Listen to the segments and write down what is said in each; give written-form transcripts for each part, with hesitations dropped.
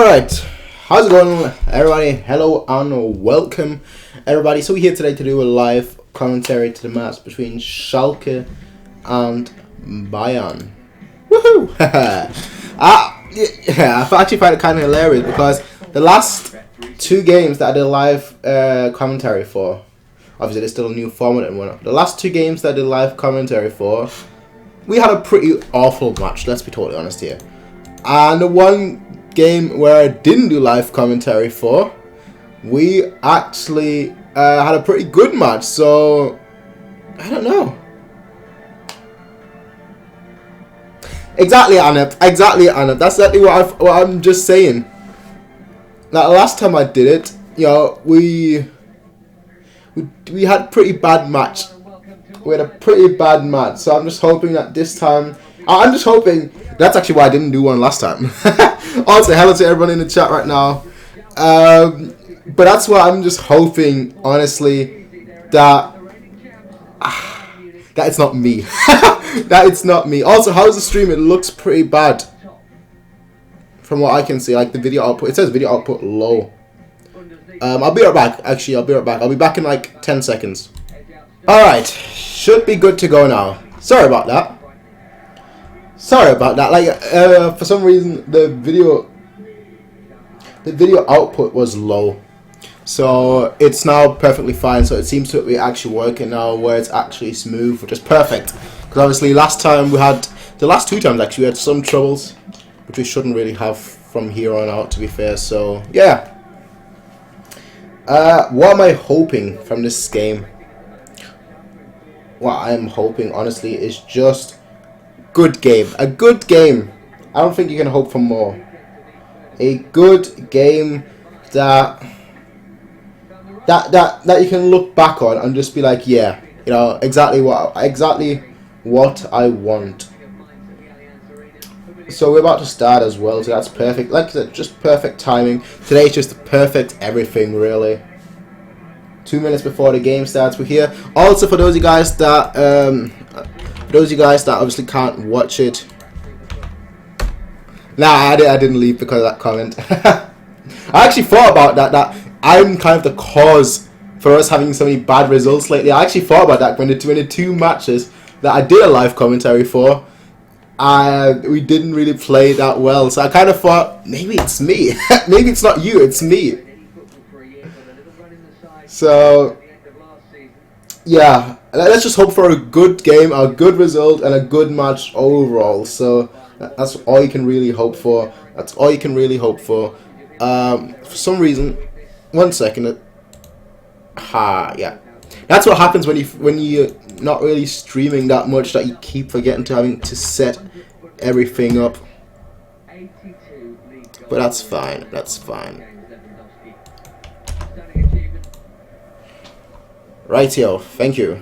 Alright, how's it going everybody? Hello and welcome everybody. So we're here today to do a live commentary to the match between Schalke and Bayern. Woohoo! Yeah, I actually find it kind of hilarious because the last two games that I did live commentary for, obviously there's still a new format and whatnot. The last two games that I did live commentary for, we had a pretty awful match, let's be totally honest here. And the one game where I didn't do live commentary for, we actually had a pretty good match. So I don't know. Exactly, Annette. Exactly, Annette. That's exactly what I'm just saying. Now, last time I did it, you know, we had a pretty bad match. We had a pretty bad match. So I'm just hoping that this time, I'm just hoping. That's actually why I didn't do one last time. Also, hello to everyone in the chat right now. But that's why I'm just hoping, honestly, that it's not me. That it's not me. Also, how's the stream? It looks pretty bad from what I can see. Like the video output, it says video output low. I'll be right back. Actually, I'll be right back. I'll be back in like 10 seconds. All right, should be good to go now. Sorry about that. Sorry about that. Like for some reason the video output was low, so it's now perfectly fine. So it seems to be actually working now, where it's actually smooth, which is perfect. Because obviously last time we had, the last two times actually, we had some troubles, which we shouldn't really have from here on out, to be fair. So yeah. What am I hoping from this game? What I'm hoping, honestly, is just good game. A good game. I don't think you can hope for more. A good game that you can look back on and just be like, yeah, you know, exactly what I want. So we're about to start as well, so that's perfect. Like I said, just perfect timing. Today's just perfect everything, really. 2 minutes before the game starts, we're here. Also, for those of you guys that obviously can't watch it. Nah, I didn't leave because of that comment. I actually thought about that I'm kind of the cause for us having so many bad results lately. I actually thought about that when the two matches that I did a live commentary for, we didn't really play that well. So I kind of thought, maybe it's me. Maybe it's not you, it's me. So yeah, let's just hope for a good game, a good result, and a good match overall. So that's all you can really hope for. That's all you can really hope for. For some reason, 1 second. Yeah. That's what happens when you're not really streaming that much, that you keep forgetting to having to set everything up. But that's fine. That's fine. Rightio, thank you.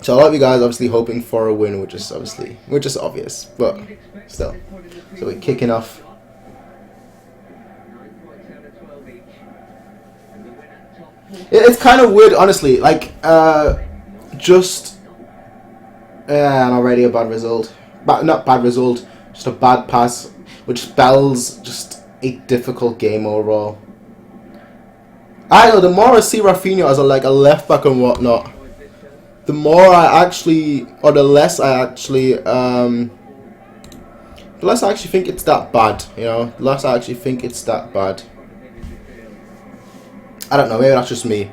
So a lot of you guys obviously hoping for a win, which is obvious, but still. So we're kicking off. It's kind of weird, honestly. Like, just and already a bad result, but not bad result, just a bad pass, which spells just a difficult game overall. I know, the more I see Rafinha as a left back and whatnot, the more I actually, or the less I actually think it's that bad, you know, the less I actually think it's that bad. I don't know, maybe that's just me.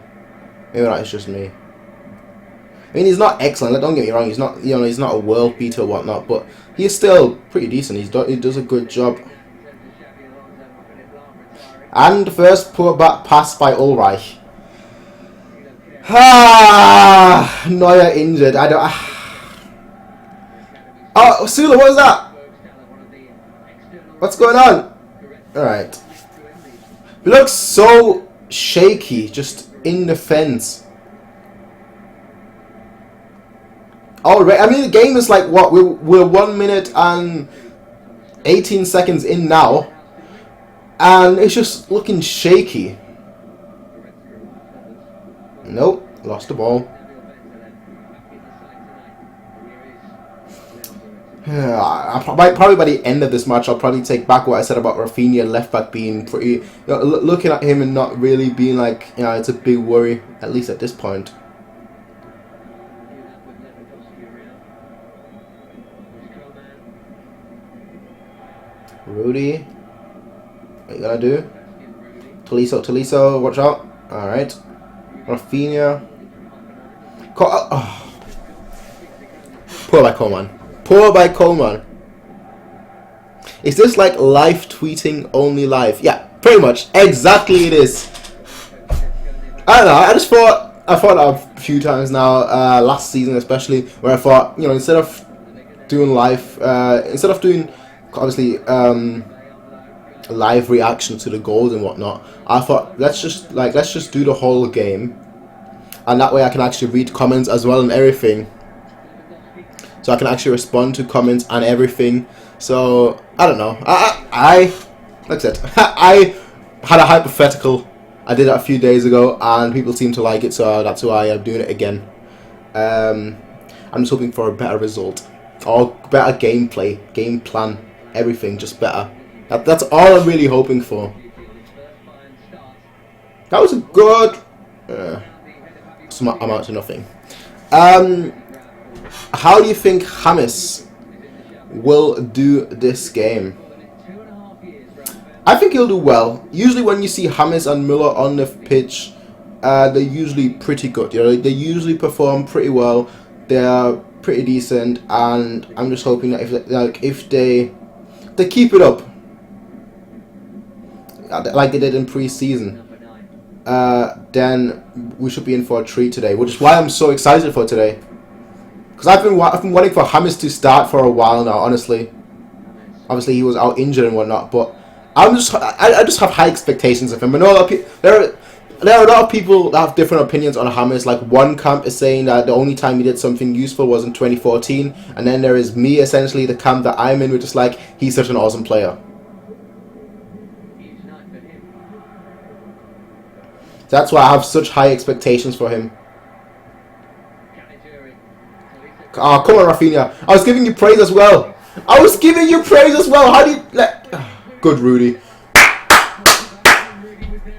Maybe that's just me. I mean, he's not excellent, don't get me wrong, he's not, you know, he's not a world beater or whatnot, but he's still pretty decent, he does a good job. And the first poor back pass by Ulreich. Neuer injured. I don't. Oh, Sula, what was that? What's going on? Alright. He looks so shaky, just in the fence. Alright, I mean, the game is like, what? We're 1 minute and 18 seconds in now. And it's just looking shaky. Nope, lost the ball. Probably by the end of this match, I'll probably take back what I said about Rafinha left back being pretty. You know, looking at him and not really being like, you know, it's a big worry, at least at this point. Rudy, what you gotta do? Tolisso, watch out. Alright. Rafinha. Oh. Poor by Coman. Poor by Coman. Is this like live tweeting only live? Yeah, pretty much. Exactly it is. I don't know, I thought that a few times now, last season especially, where I thought, you know, instead of doing live, instead of doing obviously live reaction to the goals and whatnot, I thought let's just do the whole game, and that way I can actually read comments as well and everything, so I can actually respond to comments and everything. So I don't know, I like I said, I had a hypothetical, I did it a few days ago and people seem to like it, so that's why I'm doing it again. I'm just hoping for a better result or better gameplay, game plan, everything just better. That's all I'm really hoping for. That was a good amount to nothing. How do you think James will do this game? I think he'll do well. Usually when you see James and Müller on the pitch, they're usually pretty good. You know, they usually perform pretty well. They're pretty decent, and I'm just hoping that if they keep it up like they did in pre-season, then we should be in for a treat today, which is why I'm so excited for today. Because I've been waiting for James to start for a while now, honestly. Obviously he was out injured and whatnot, but I just have high expectations of him. I know there are a lot of people that have different opinions on James. Like, one camp is saying that the only time he did something useful was in 2014, and then there is me, essentially the camp that I'm in, which is like, he's such an awesome player. That's why I have such high expectations for him. Oh, come on, Rafinha. I was giving you praise as well. How do you... Good, Rudy.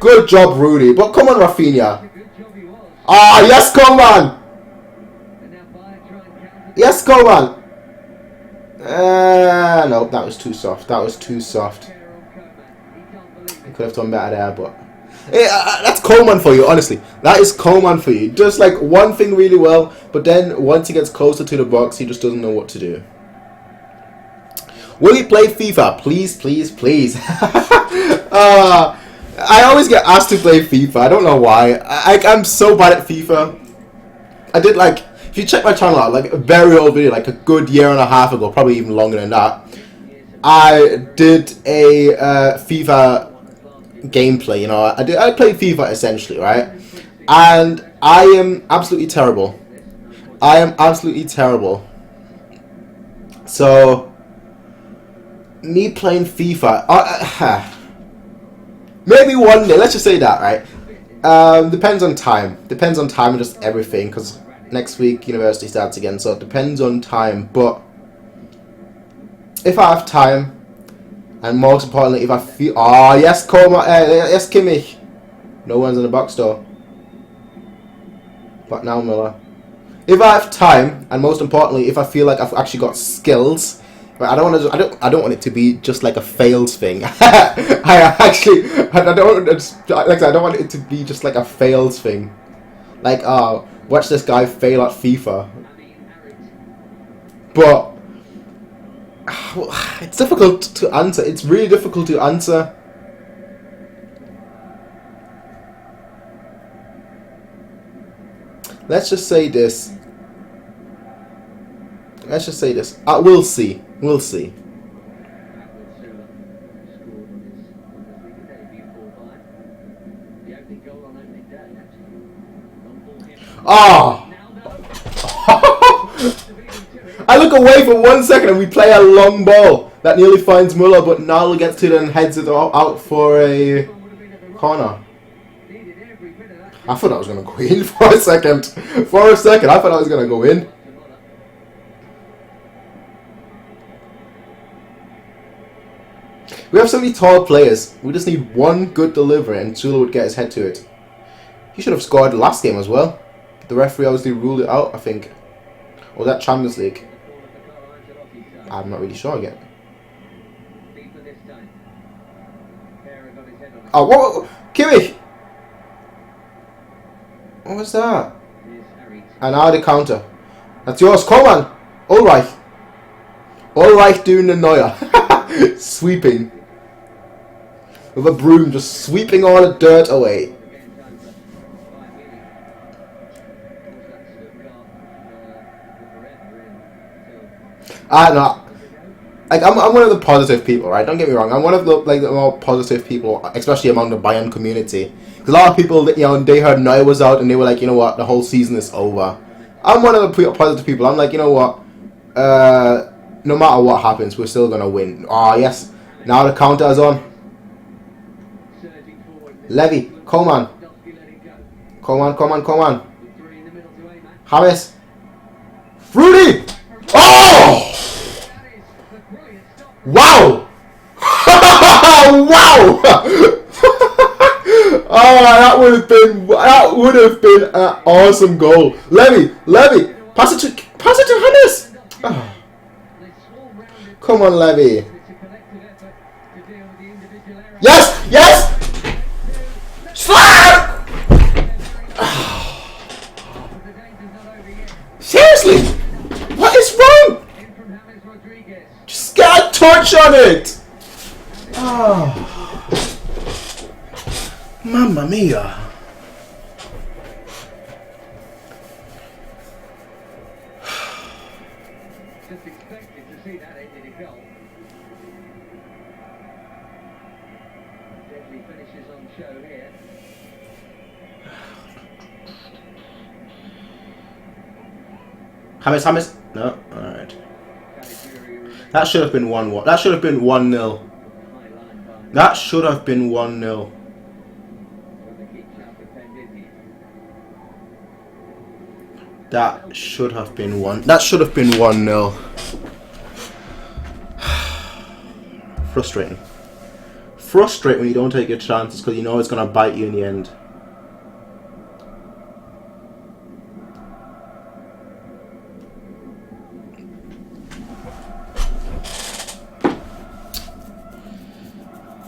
Good job, Rudy. But come on, Rafinha. Ah, yes, Coman. Yes, Coman. No, that was too soft. I could have done better there, but... that's Coman for you, honestly. That is Coman for you. Just like one thing really well, but then once he gets closer to the box, he just doesn't know what to do. Will he play FIFA? Please, please, please. I always get asked to play FIFA. I don't know why. I'm so bad at FIFA. I did, like, if you check my channel out, like a very old video, like a good year and a half ago, probably even longer than that, I did a FIFA gameplay. You know, I played FIFA essentially, right? And I am absolutely terrible. So me playing FIFA, maybe one day. Let's just say that, right? Depends on time. And just everything. Because next week university starts again, so it depends on time. But if I have time, and most importantly, if I feel... Oh, yes, Coman. Yes, Kimmich. No one's in the box, though. But now Müller. If I have time, and most importantly, if I feel like I've actually got skills... But I don't want it to be just like a fails thing. I don't want it to be just like a fails thing. Like, watch this guy fail at FIFA. But it's difficult to answer. It's really difficult to answer. Let's just say this. We'll see. We'll see. Oh! I look away for 1 second and we play a long ball that nearly finds Müller, but Naldo gets to it and heads it out for a corner. I thought I was going to go in for a second. I thought I was going to go in. We have so many tall players. We just need one good delivery and Zula would get his head to it. He should have scored last game as well. The referee obviously ruled it out, I think. Or that Champions League. I'm not really sure again. Oh, what? Kimmich! What was that? And now the counter. That's yours, Coman! Alright. Alright doing the Neuer. Sweeping. With a broom, just sweeping all the dirt away. No. Like I'm one of the positive people, right? Don't get me wrong. I'm one of the the more positive people, especially among the Bayern community. Because a lot of people, they heard Neuer was out and they were like, you know what, the whole season is over. I'm one of the positive people. I'm like, you know what, no matter what happens, we're still gonna win. Oh yes, now the counter is on. Levy, Coman, Coman. James, Rudy. Oh! Wow! Wow! Oh, that would have been an awesome goal. Levy, pass it to Hannes. Oh. Come on, Levy. Yes! Slam! Seriously, what is wrong? Just get a touch on it. Oh. Mamma mia. Just expected to see that ended a goal. Deadly finishes on show here. James. No, alright. That should have been 1-1. That should have been 1-0. That should have been 1-0. That should have been 1-0. Frustrating. Frustrating when you don't take your chances because you know it's gonna bite you in the end.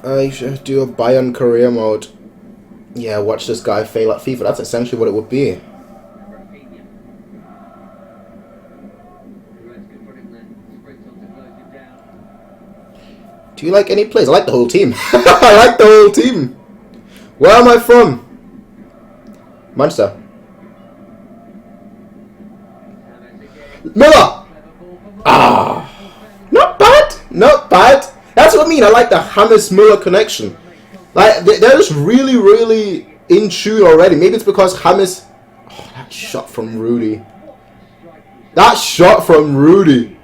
I should do a Bayern career mode. Yeah, watch this guy fail at FIFA. That's essentially what it would be. Do you like any players? I like the whole team. I like the whole team. Where am I from? Manchester. Miller! Ah! Not bad. Not bad. That's what I mean. I like the James-Müller connection. Like, they're just really, really in tune already. Maybe it's because James... Oh, that shot from Rudy. That shot from Rudy.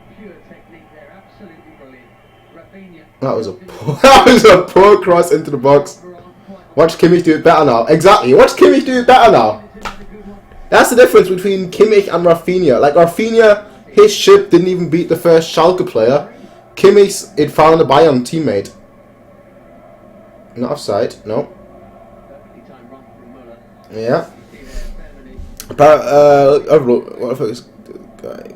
That was a poor cross into the box. Watch Kimmich do it better now. Exactly. Watch Kimmich do it better now. That's the difference between Kimmich and Rafinha. Like, Rafinha, his ship didn't even beat the first Schalke player. Kimmich, it found a Bayern teammate. Not offside, no. Yeah. What the fuck is guy?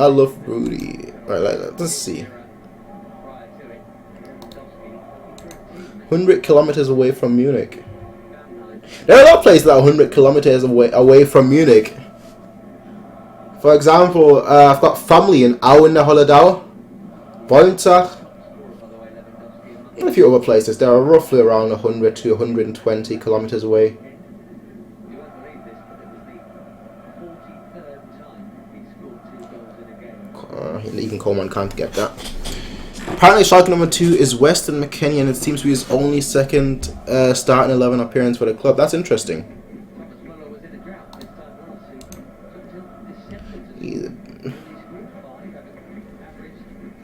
I love Rudy. Right, let's see. 100 kilometers away from Munich. There are a lot of places that are 100 kilometers away from Munich. For example, I've got family in Auen-Holledau, Wolntach, and a few other places. They are roughly around 100 to 120 kilometers away. Even Coman can't get that. Apparently Schalke number 2 is Weston McKennie, and it seems to be his only second starting 11 appearance for the club. That's interesting.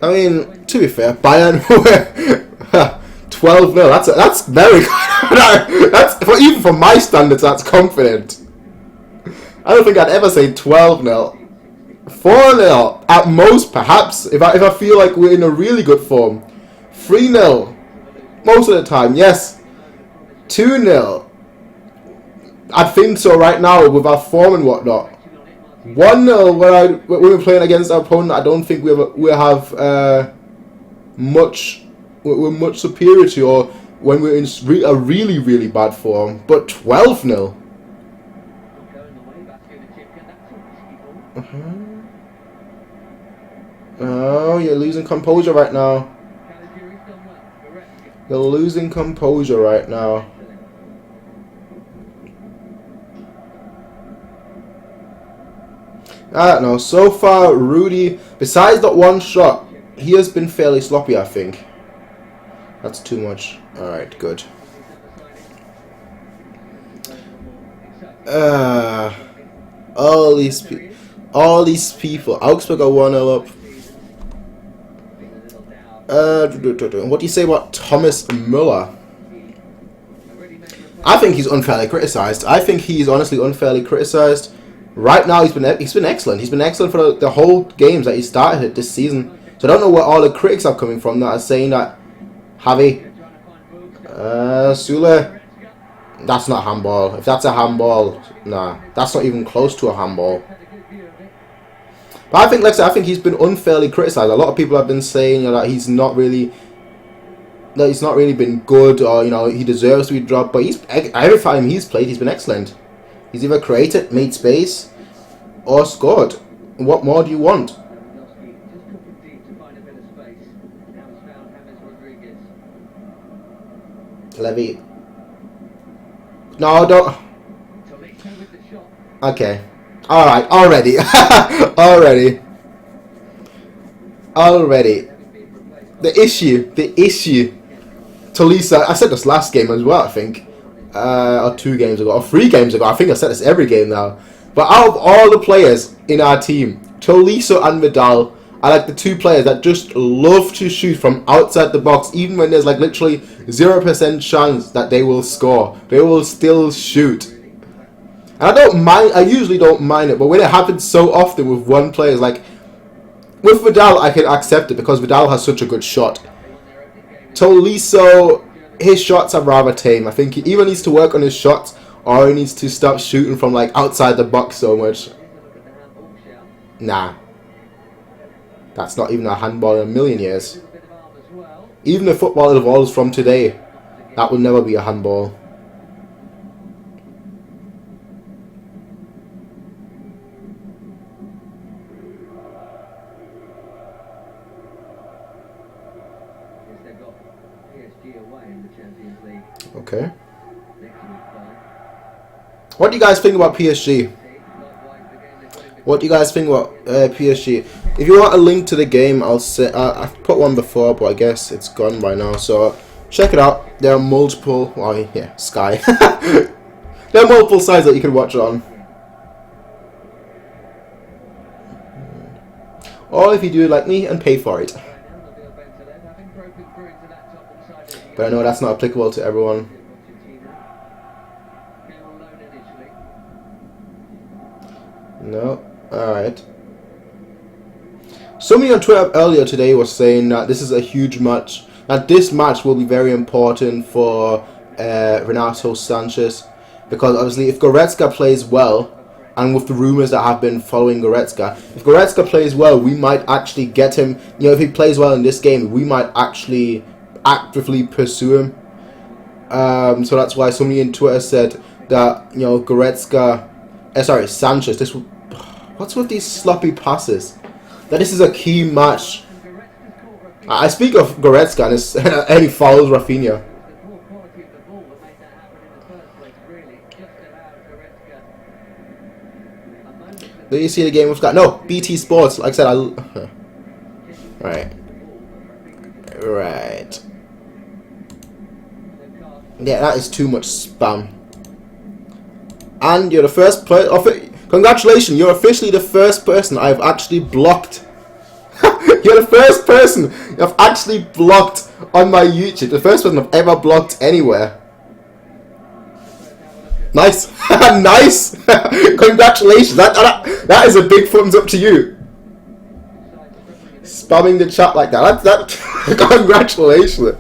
I mean, to be fair, Bayern 12-0. That's very good. That's even for my standards. That's confident. I don't think I'd ever say 12-0. 4-0 at most, perhaps. If I feel like we're in a really good form, 3-0. Most of the time, yes. 2-0. I think so right now with our form and whatnot. 1-0 when we're playing against our opponent. I don't think we have much. We're much superior to, or when we're in a really, really bad form. But 12-0. Oh, you're losing composure right now. You're losing composure right now. I don't know. So far, Rudy, besides that one shot, he has been fairly sloppy, I think. That's too much. Alright, good. All these people. Augsburg are 1-0 up. What do you say about Thomas Müller? I think he's unfairly criticised. I think he's honestly unfairly criticised. Right now, he's been excellent. He's been excellent for the whole games that he started this season. So I don't know where all the critics are coming from that are saying that Javi, Sule, that's not handball. If that's a handball, nah, that's not even close to a handball. But I think, like I said, I think he's been unfairly criticised. A lot of people have been saying, you know, that he's not really been good, or, you know, he deserves to be dropped. But every time he's played, he's been excellent. He's either created, made space, or scored. What more do you want? Levy. No, don't. Okay. Alright, already. Already. The issue. Tolisa, I said this last game as well, I think. Or 2 games ago, or 3 games ago. I think I said this every game now. But out of all the players in our team, Tolisso and Vidal are like the 2 players that just love to shoot from outside the box, even when there's like literally 0% chance that they will score. They will still shoot. And I don't mind. I usually don't mind it, but when it happens so often with one player, it's like with Vidal, I can accept it because Vidal has such a good shot. Tolisso, his shots are rather tame. I think he either needs to work on his shots or he needs to stop shooting from like outside the box so much. Nah. That's not even a handball in a million years. Even if football evolves from today, that will never be a handball. Okay. What do you guys think about PSG? What do you guys think about PSG? If you want a link to the game, I'll say I've put one before, but I guess it's gone by now. So check it out. There are multiple. Well, yeah, Sky. There are multiple sites that you can watch it on. Or if you do it like me and pay for it. But I know that's not applicable to everyone. No. Alright. Somebody on Twitter earlier today was saying that this is a huge match. That this match will be very important for Renato Sanchez. Because obviously if Goretzka plays well, and with the rumours that have been following Goretzka, if Goretzka plays well, we might actually get him. You know, if he plays well in this game, we might actually actively pursue him. So that's why somebody in Twitter said that, you know, Sanchez. What's with these sloppy passes? That this is a key match. I speak of Goretzka and he follows Rafinha. Do you see the game with that? No, BT Sports. Like I said, Right. Yeah, that is too much spam. And you're the first player. Congratulations, you're officially the first person I've actually blocked. You're the first person I've actually blocked on my YouTube. The first person I've ever blocked anywhere. Nice. Nice. Congratulations. That is a big thumbs up to you. Spamming the chat like that. That congratulations.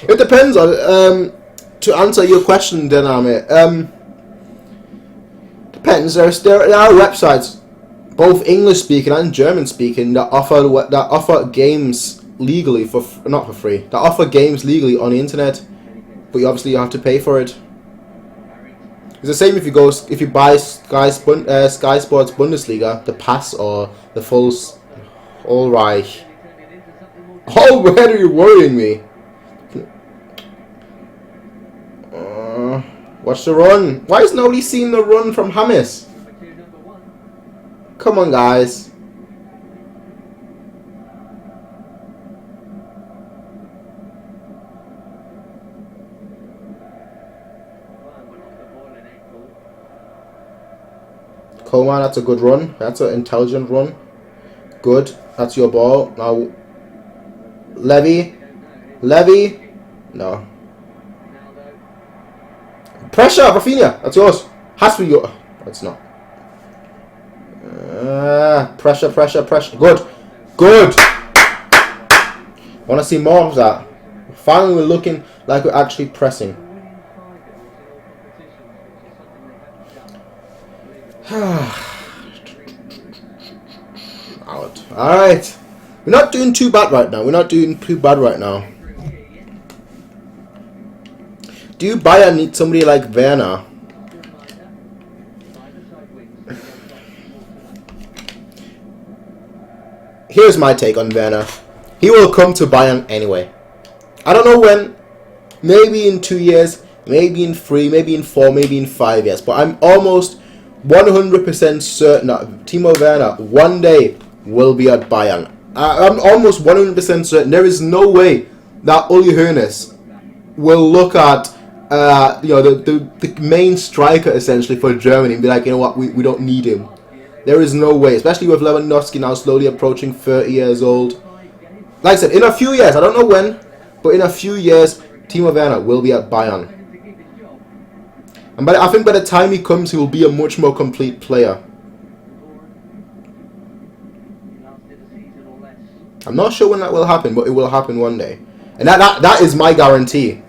It depends on to answer your question, Dynamic. Depends. There are websites, both English speaking and German speaking, that offer games legally not for free. That offer games legally on the internet, but you obviously have to pay for it. It's the same if you buy Sky Sports Bundesliga, the pass or the full. All right. Oh, where are you worrying me? Watch the run. Why is nobody seeing the run from James? Come on, guys. Coman, that's a good run. That's an intelligent run. Good. That's your ball. Now, Levy. No. Pressure, Rafinha. That's yours. Has to be yours. That's not. Pressure. Good. Want to see more of that. Finally, we're looking like we're actually pressing. Out. Alright. We're not doing too bad right now. Do Bayern need somebody like Werner? Here's my take on Werner. He will come to Bayern anyway. I don't know when. Maybe in 2 years. Maybe in 3. Maybe in 4. Maybe in 5 years. But I'm almost 100% certain that Timo Werner one day will be at Bayern. I'm almost 100% certain. There is no way that Uli Hoeneß will look at the main striker essentially for Germany and be like, you know what, we don't need him. There is no way, especially with Lewandowski now slowly approaching 30 years old. Like I said, in a few years, I don't know when, but in a few years, Timo Werner will be at Bayern. And I think by the time he comes, he will be a much more complete player. I'm not sure when that will happen, but it will happen one day. And that is my guarantee.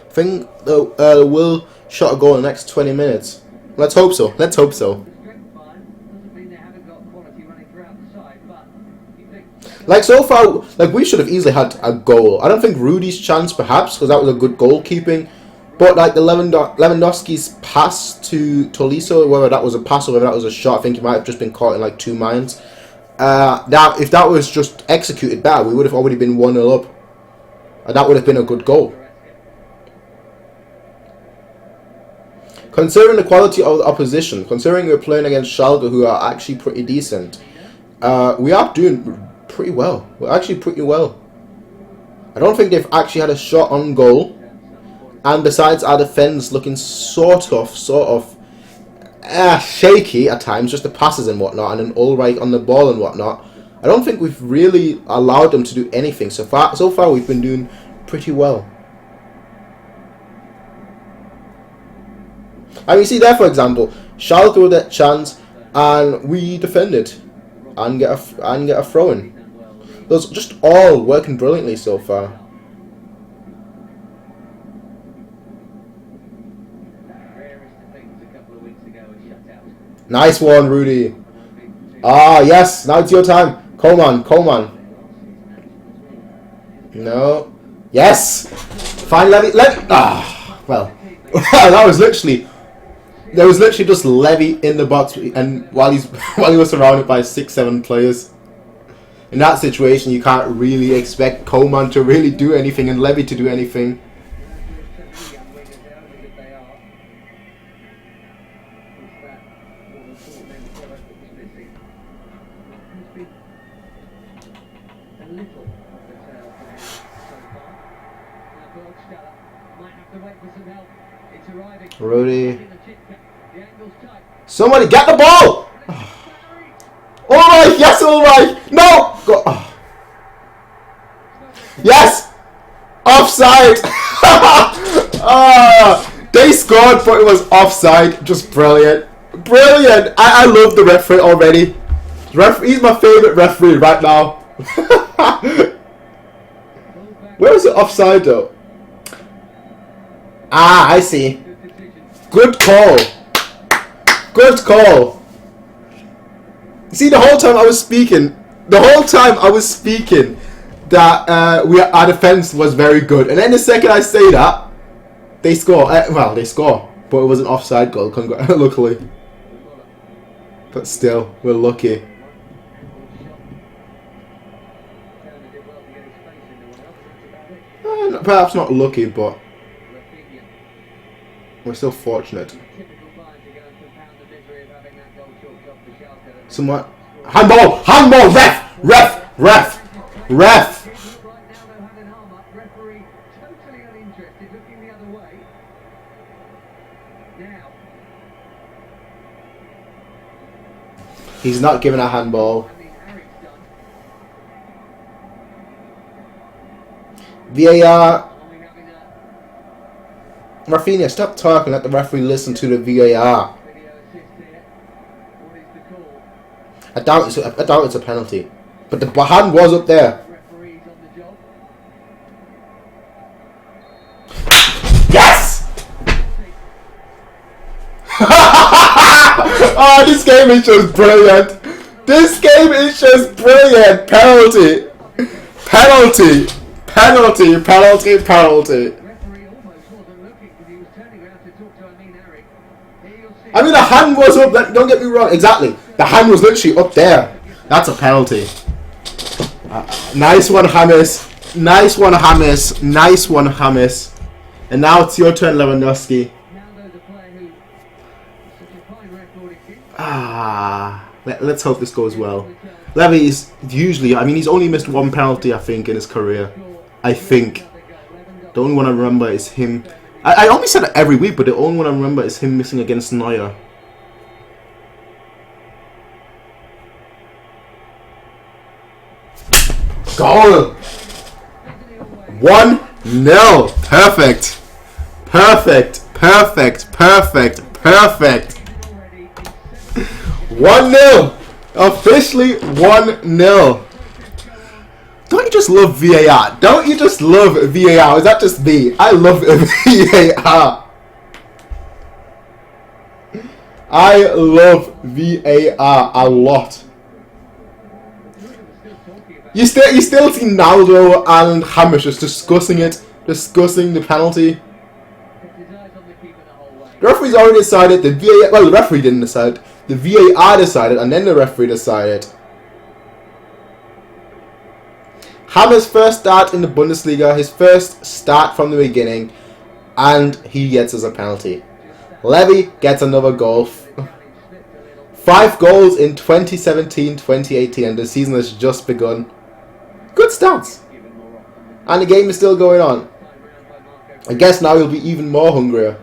I think we'll shot a goal in the next 20 minutes. Let's hope so. Like so far, like we should have easily had a goal. I don't think Rudy's chance, perhaps, because that was a good goalkeeping. But like the Lewandowski's pass to Tolisso, whether that was a pass or whether that was a shot, I think he might have just been caught in like 2 minds. That if that was just executed better, we would have already been 1-0 up, and that would have been a good goal. Considering the quality of the opposition, considering we're playing against Schalke, who are actually pretty decent, we are doing pretty well. We're actually pretty well. I don't think they've actually had a shot on goal. And besides our defence looking sort of shaky at times, just the passes and whatnot, and an all-right on the ball and whatnot, I don't think we've really allowed them to do anything. So far we've been doing pretty well. And you see there, for example, Schalke with that chance, and we defended and get a throw in. Those just all working brilliantly so far. Nice one, Rudy. Ah, yes. Now it's your time. Coman. No. Yes. Fine, Levy. Ah, well. That was literally. There was literally just Levy in the box, and while he was surrounded by 6-7 players. In that situation, you can't really expect Coman to really do anything and Levy to do anything. Rudy. Somebody get the ball! Yes, Ulreich! No! Go. Oh. Yes! Offside! They scored, but it was offside. Just brilliant. Brilliant! I love the referee already. He's my favourite referee right now. Where is it offside though? Ah, I see. Good call. Good call. See, the whole time I was speaking, that our defense was very good, and then the second I say that, they score. Well, they score, but it was an offside goal. Luckily, but still, we're lucky. Perhaps not lucky, but we're still fortunate. Somewhat. Handball! Handball! Ref! Ref! Ref! Ref! He's not giving a handball. VAR. Rafinha, stop talking. Let the referee listen to the VAR. I doubt it's a penalty, but the hand was up there. Yes! Oh, this game is just brilliant. This game is just brilliant. Penalty. Penalty. Penalty. Penalty. Penalty. I mean, the hand was up. Don't get me wrong. Exactly. The hand was literally up there. That's a penalty. Nice one, James. Nice one, James. Nice one, James. And now it's your turn, Lewandowski. Let's hope this goes well. Levy is usually, I mean, he's only missed one penalty, I think, in his career. I think. The only one I remember is him. I only said it every week, but the only one I remember is him missing against Neuer. Goal! 1-0. Perfect. Perfect. Perfect. Perfect. Perfect. 1-0. Officially 1-0. Don't you just love VAR? Don't you just love VAR? Is that just me? I love VAR. I love VAR a lot. You still see Naldo and James just discussing the penalty. The referee's already decided. The referee didn't decide. The VAR decided, and then the referee decided. James' first start in the Bundesliga, his first start from the beginning, and he gets us a penalty. Levy gets another goal. 5 goals in 2017-2018, and the season has just begun. Good stats. And the game is still going on. I guess now he'll be even more hungrier.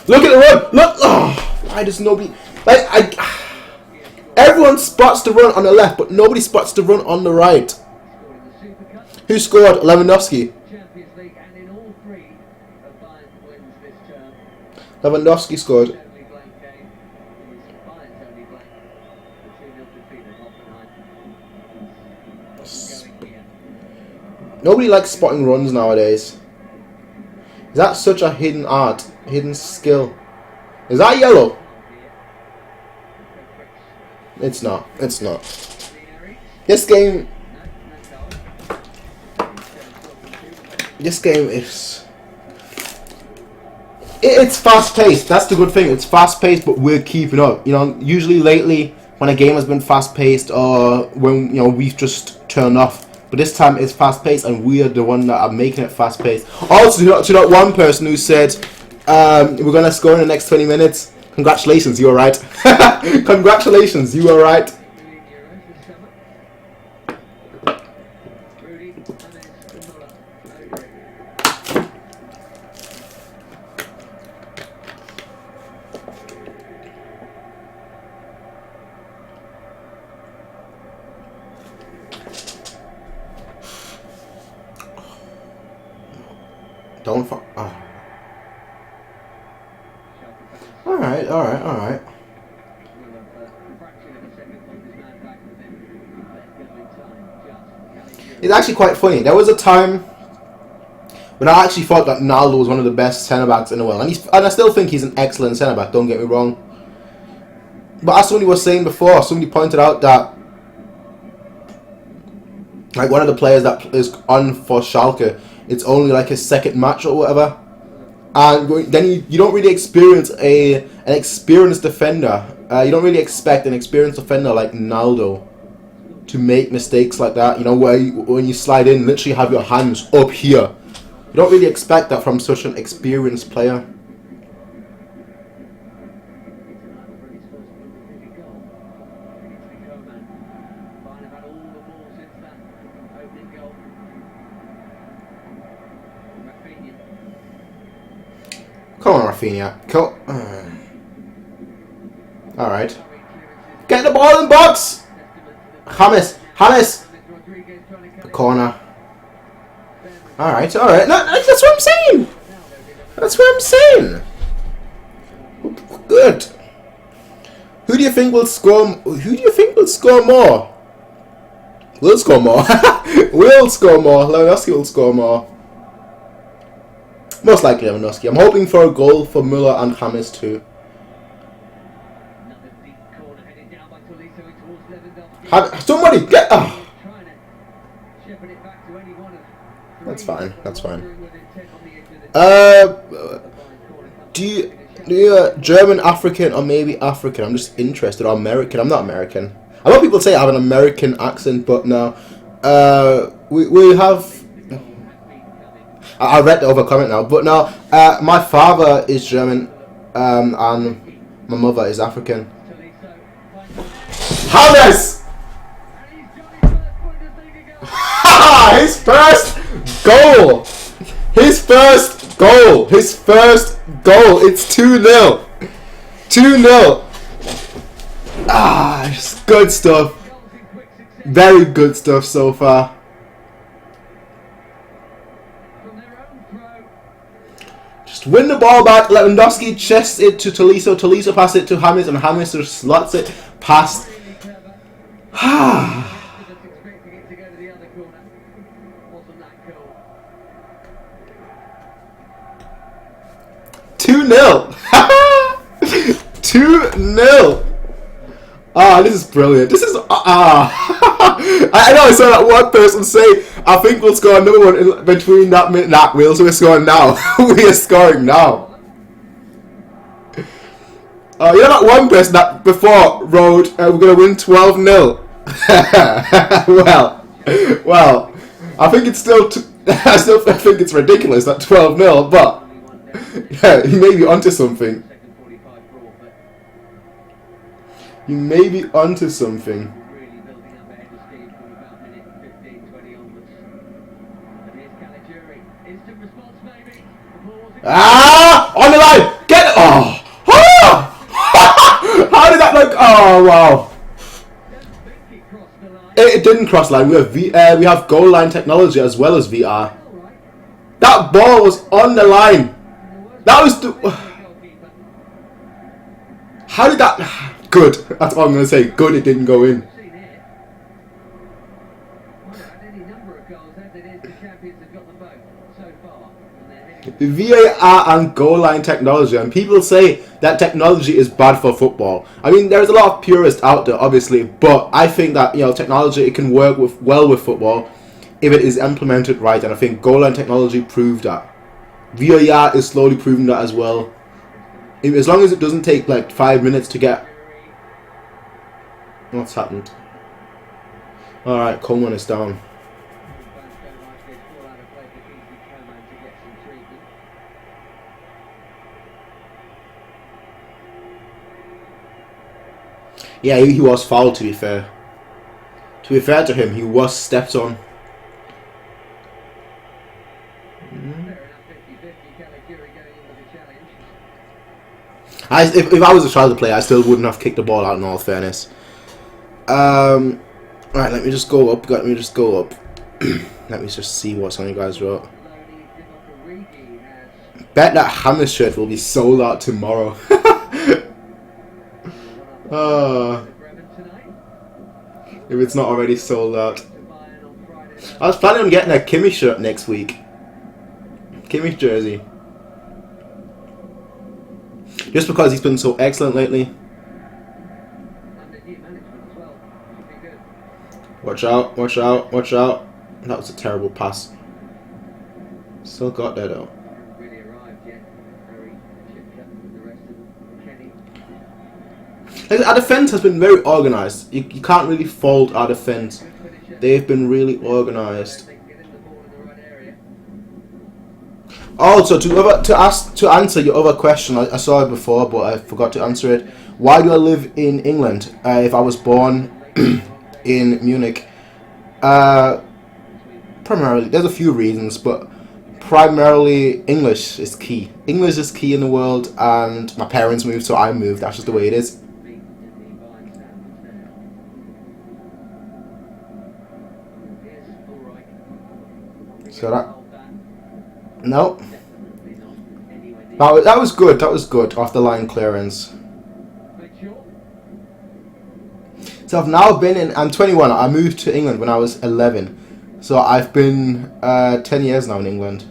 Look at the run! Look! Oh, why does nobody... Everyone spots the run on the left, but nobody spots the run on the right. Who scored? Lewandowski. Lewandowski scored. Nobody likes spotting runs nowadays. Is that such a hidden art? Hidden skill? Is that yellow? It's not. It's not. This game is... It's fast paced. That's the good thing. It's fast paced, but we're keeping up. You know, usually lately when a game has been fast paced, or when we've just turned off. But this time it's fast paced, and we are the one that are making it fast paced. Also, to that one person who said we're gonna score in the next 20 minutes. Congratulations, you are right. Congratulations, you are right. Don't fuck. Oh. Alright, alright, alright. It's actually quite funny. There was a time when I actually thought that Naldo was one of the best centre-backs in the world. And I still think he's an excellent centre-back, don't get me wrong. But as somebody was saying before, somebody pointed out that like one of the players that is on for Schalke, it's only like his second match or whatever. And then you don't really experience an experienced defender. You don't really expect an experienced defender like Naldo to make mistakes like that. You know, where when you slide in, literally have your hands up here. You don't really expect that from such an experienced player. Come on, Rafinha. Cool. Alright. Get the ball in the box! James! The corner. Alright, alright. No, that's what I'm saying! That's what I'm saying! Good. Who do you think will score? Who do you think will score more? Will score more. Will score more. Lewandowski will score more. Most likely Lewandowski. I'm hoping for a goal for Müller and James too. Somebody get. Oh. That's fine. That's fine. Do you German, African, or maybe African? I'm just interested. Or American? I'm not American. A lot of people say I have an American accent, but no. We have. I read the other comment now, but no. My father is German, and my mother is African. James! His first goal! His first goal! His first goal! It's 2-0! 2-0! Ah, it's good stuff. Very good stuff so far. Just win the ball back. Lewandowski chests it to Tolisso. Tolisso passes it to James, and James just slots it past. 2-0. 2-0. Ah, this is brilliant. This is I know I saw that one person say, I think we'll score another one in between that minute. Nah, we're scoring now. We are scoring now. You know that one person that before wrote, we're going to win 12-0. well, I think it's still, I still think it's ridiculous that 12-0, but yeah, you may be onto something. You may be onto something. Ah! On the line! Get it! Oh! How did that look? Oh, wow. It didn't cross line. We have goal line technology as well as VR. That ball was on the line. That was the... How did that... Good. That's all I'm going to say. Good it didn't go in. VAR and goal line technology, and people say that technology is bad for football. I mean, there's a lot of purists out there, obviously, but I think that, you know, technology, it can work well with football if it is implemented right, and I think goal line technology proved that. VAR is slowly proving that as well. As long as it doesn't take like 5 minutes to get... What's happened? Alright, Coman is down. Yeah, he was fouled, to be fair. To be fair to him, he was stepped on. If I was a Schalke player, I still wouldn't have kicked the ball out, in all fairness. Right, let me just go up. Let me just go up. Let me just see what's on you guys wrote. bet that Hammer shirt will be sold out tomorrow. If it's not already sold out. I was planning on getting a Kimmich shirt next week. Kimmich jersey. Just because he's been so excellent lately. Watch out, watch out, watch out. That was a terrible pass. Still got there though. Our defence has been very organised. You can't really fault our defence. They've been really organised. Also, to answer your other question, I saw it before, but I forgot to answer it. Why do I live in England? If I was born in Munich, primarily there's a few reasons, but primarily English is key. English is key in the world, and my parents moved, so I moved. That's just the way it is. So no. That was good. That was good. Off the line clearance. So I've now been in. I'm 21. I moved to England when I was 11. So I've been 10 years now in England.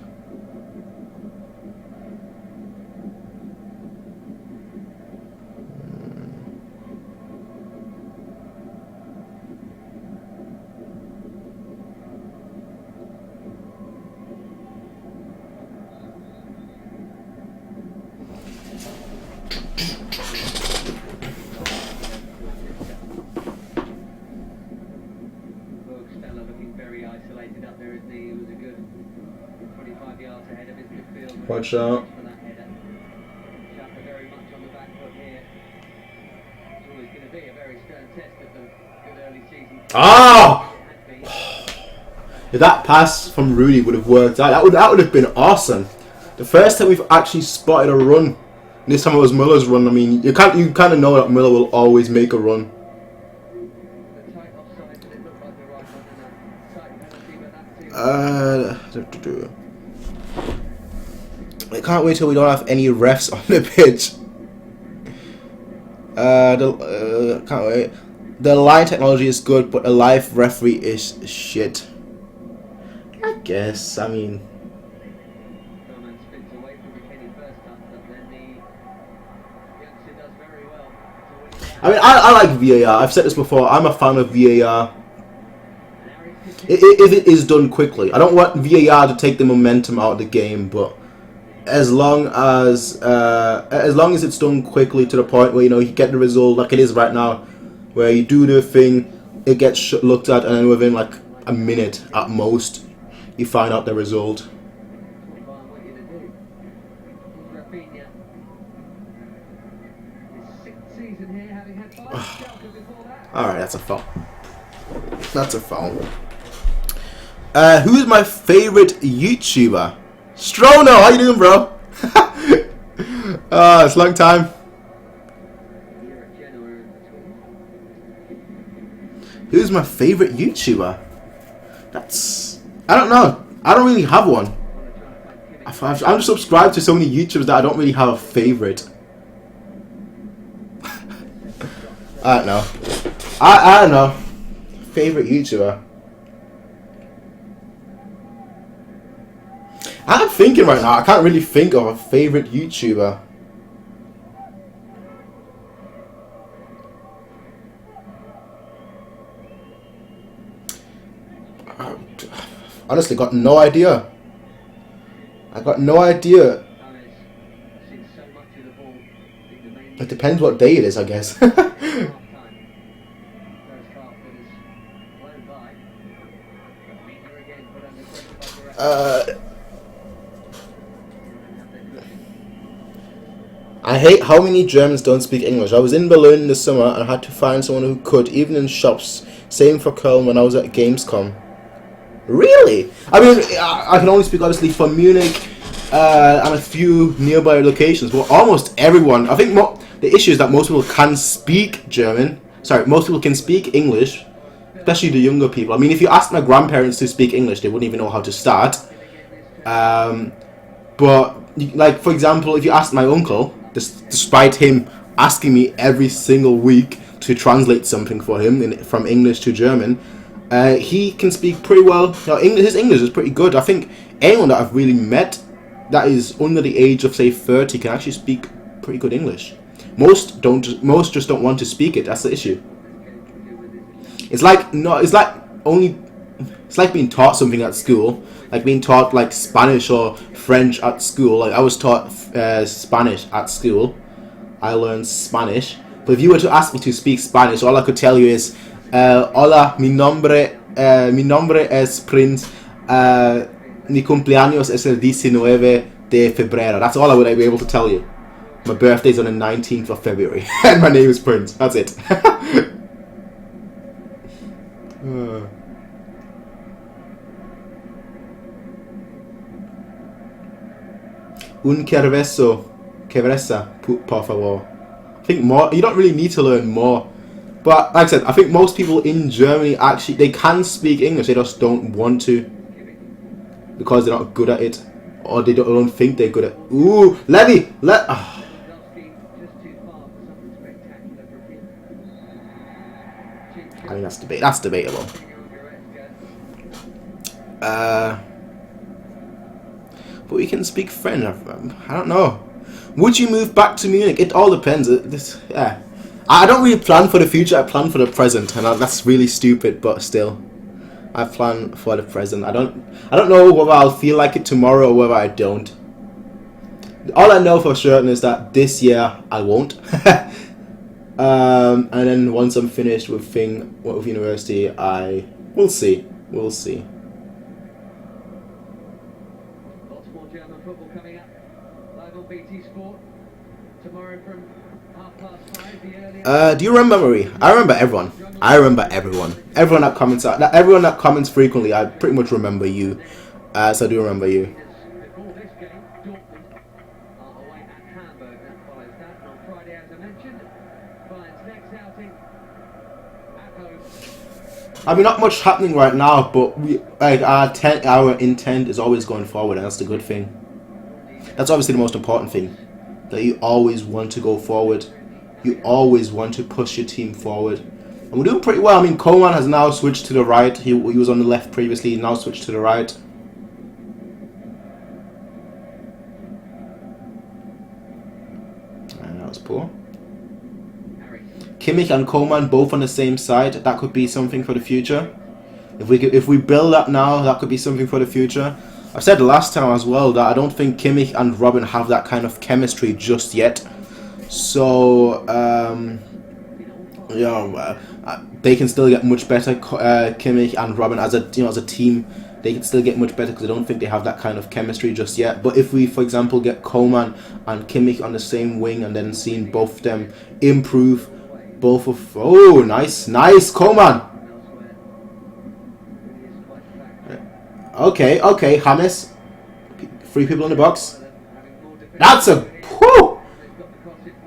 Watch out. Ah! If that pass from Rudy would have worked out, that would have been awesome. The first time we've actually spotted a run. This time it was Muller's run. I mean, you kind of know that Muller will always make a run. I can't wait till we don't have any refs on the pitch. Can't wait. The line technology is good, but a live referee is shit. I guess. I mean, I like VAR. I've said this before. I'm a fan of VAR. If it is done quickly, I don't want VAR to take the momentum out of the game, but as long as it's done quickly to the point where you get the result like it is right now, where you do the thing, it gets looked at, and then within like a minute at most, you find out the result. All right, that's a foul. That's a foul. Who's my favorite YouTuber? Strono, how you doing, bro? It's a long time. Who's my favorite YouTuber? I don't know. I don't really have one. I'm subscribed to so many YouTubers that I don't really have a favorite. I don't know. I don't know. Favorite YouTuber. I'm thinking right now. I can't really think of a favorite YouTuber. Honestly, got no idea. I got no idea. It depends what day it is, I guess. I hate how many Germans don't speak English. I was in Berlin in the summer and I had to find someone who could, even in shops. Same for Köln when I was at Gamescom. Really? I mean, I can only speak obviously for Munich and a few nearby locations, but almost everyone. I think the issue is that most people can speak German. Sorry, most people can speak English, especially the younger people. I mean, if you ask my grandparents to speak English, they wouldn't even know how to start. But like for example, if you ask my uncle, despite him asking me every single week to translate something for him from English to German, he can speak pretty well. His English is pretty good. I think anyone that I've really met that is under the age of say 30 can actually speak pretty good English. Most don't. Most just don't want to speak it. That's the issue. It's like It's like being taught something at school, like being taught like Spanish or French at school. Like I was taught Spanish at school. I learned Spanish. But if you were to ask me to speak Spanish, all I could tell you is, "Hola, mi nombre es Prince. Mi cumpleaños es el 19 de febrero." That's all I would be able to tell you. My birthday's on the 19th of February, and my name is Prince. That's it. Un cerveza, por favor. I think more. You don't really need to learn more. But like I said, I think most people in Germany actually they can speak English. They just don't want to because they're not good at it, or they don't think they're good at. Ooh, Levy, I mean that's debatable. But we can speak French. I don't know. Would you move back to Munich? It all depends. Yeah. I don't really plan for the future. I plan for the present, and that's really stupid. But still, I plan for the present. I don't know whether I'll feel like it tomorrow or whether I don't. All I know for certain is that this year I won't. And then once I'm finished with university, we'll see. We'll see. German football coming up live on BT Sport tomorrow from 5:30. Do you remember Marie? I remember everyone. Everyone that comments everyone that comments frequently. I pretty much remember you. So I do remember you. Before this game, Dortmund are away at Hamburg. That follows that on Friday, as I mentioned. Bayern's next outing at home. I mean, not much happening right now, but our intent is always going forward, and that's the good thing. That's obviously the most important thing. That you always want to go forward. You always want to push your team forward. And we're doing pretty well. I mean, Coman has now switched to the right. He was on the left previously, he now switched to the right. And that was poor. Kimmich and Coman both on the same side. That could be something for the future. If we build that now, that could be something for the future. I said last time as well that I don't think Kimmich and Robben have that kind of chemistry just yet. So they can still get much better. Kimmich and Robben as a team, they can still get much better because I don't think they have that kind of chemistry just yet. But if we, for example, get Coman and Kimmich on the same wing and then seeing both of them improve. Nice, Coman. Okay, James. 3 people in the box. That's a whew.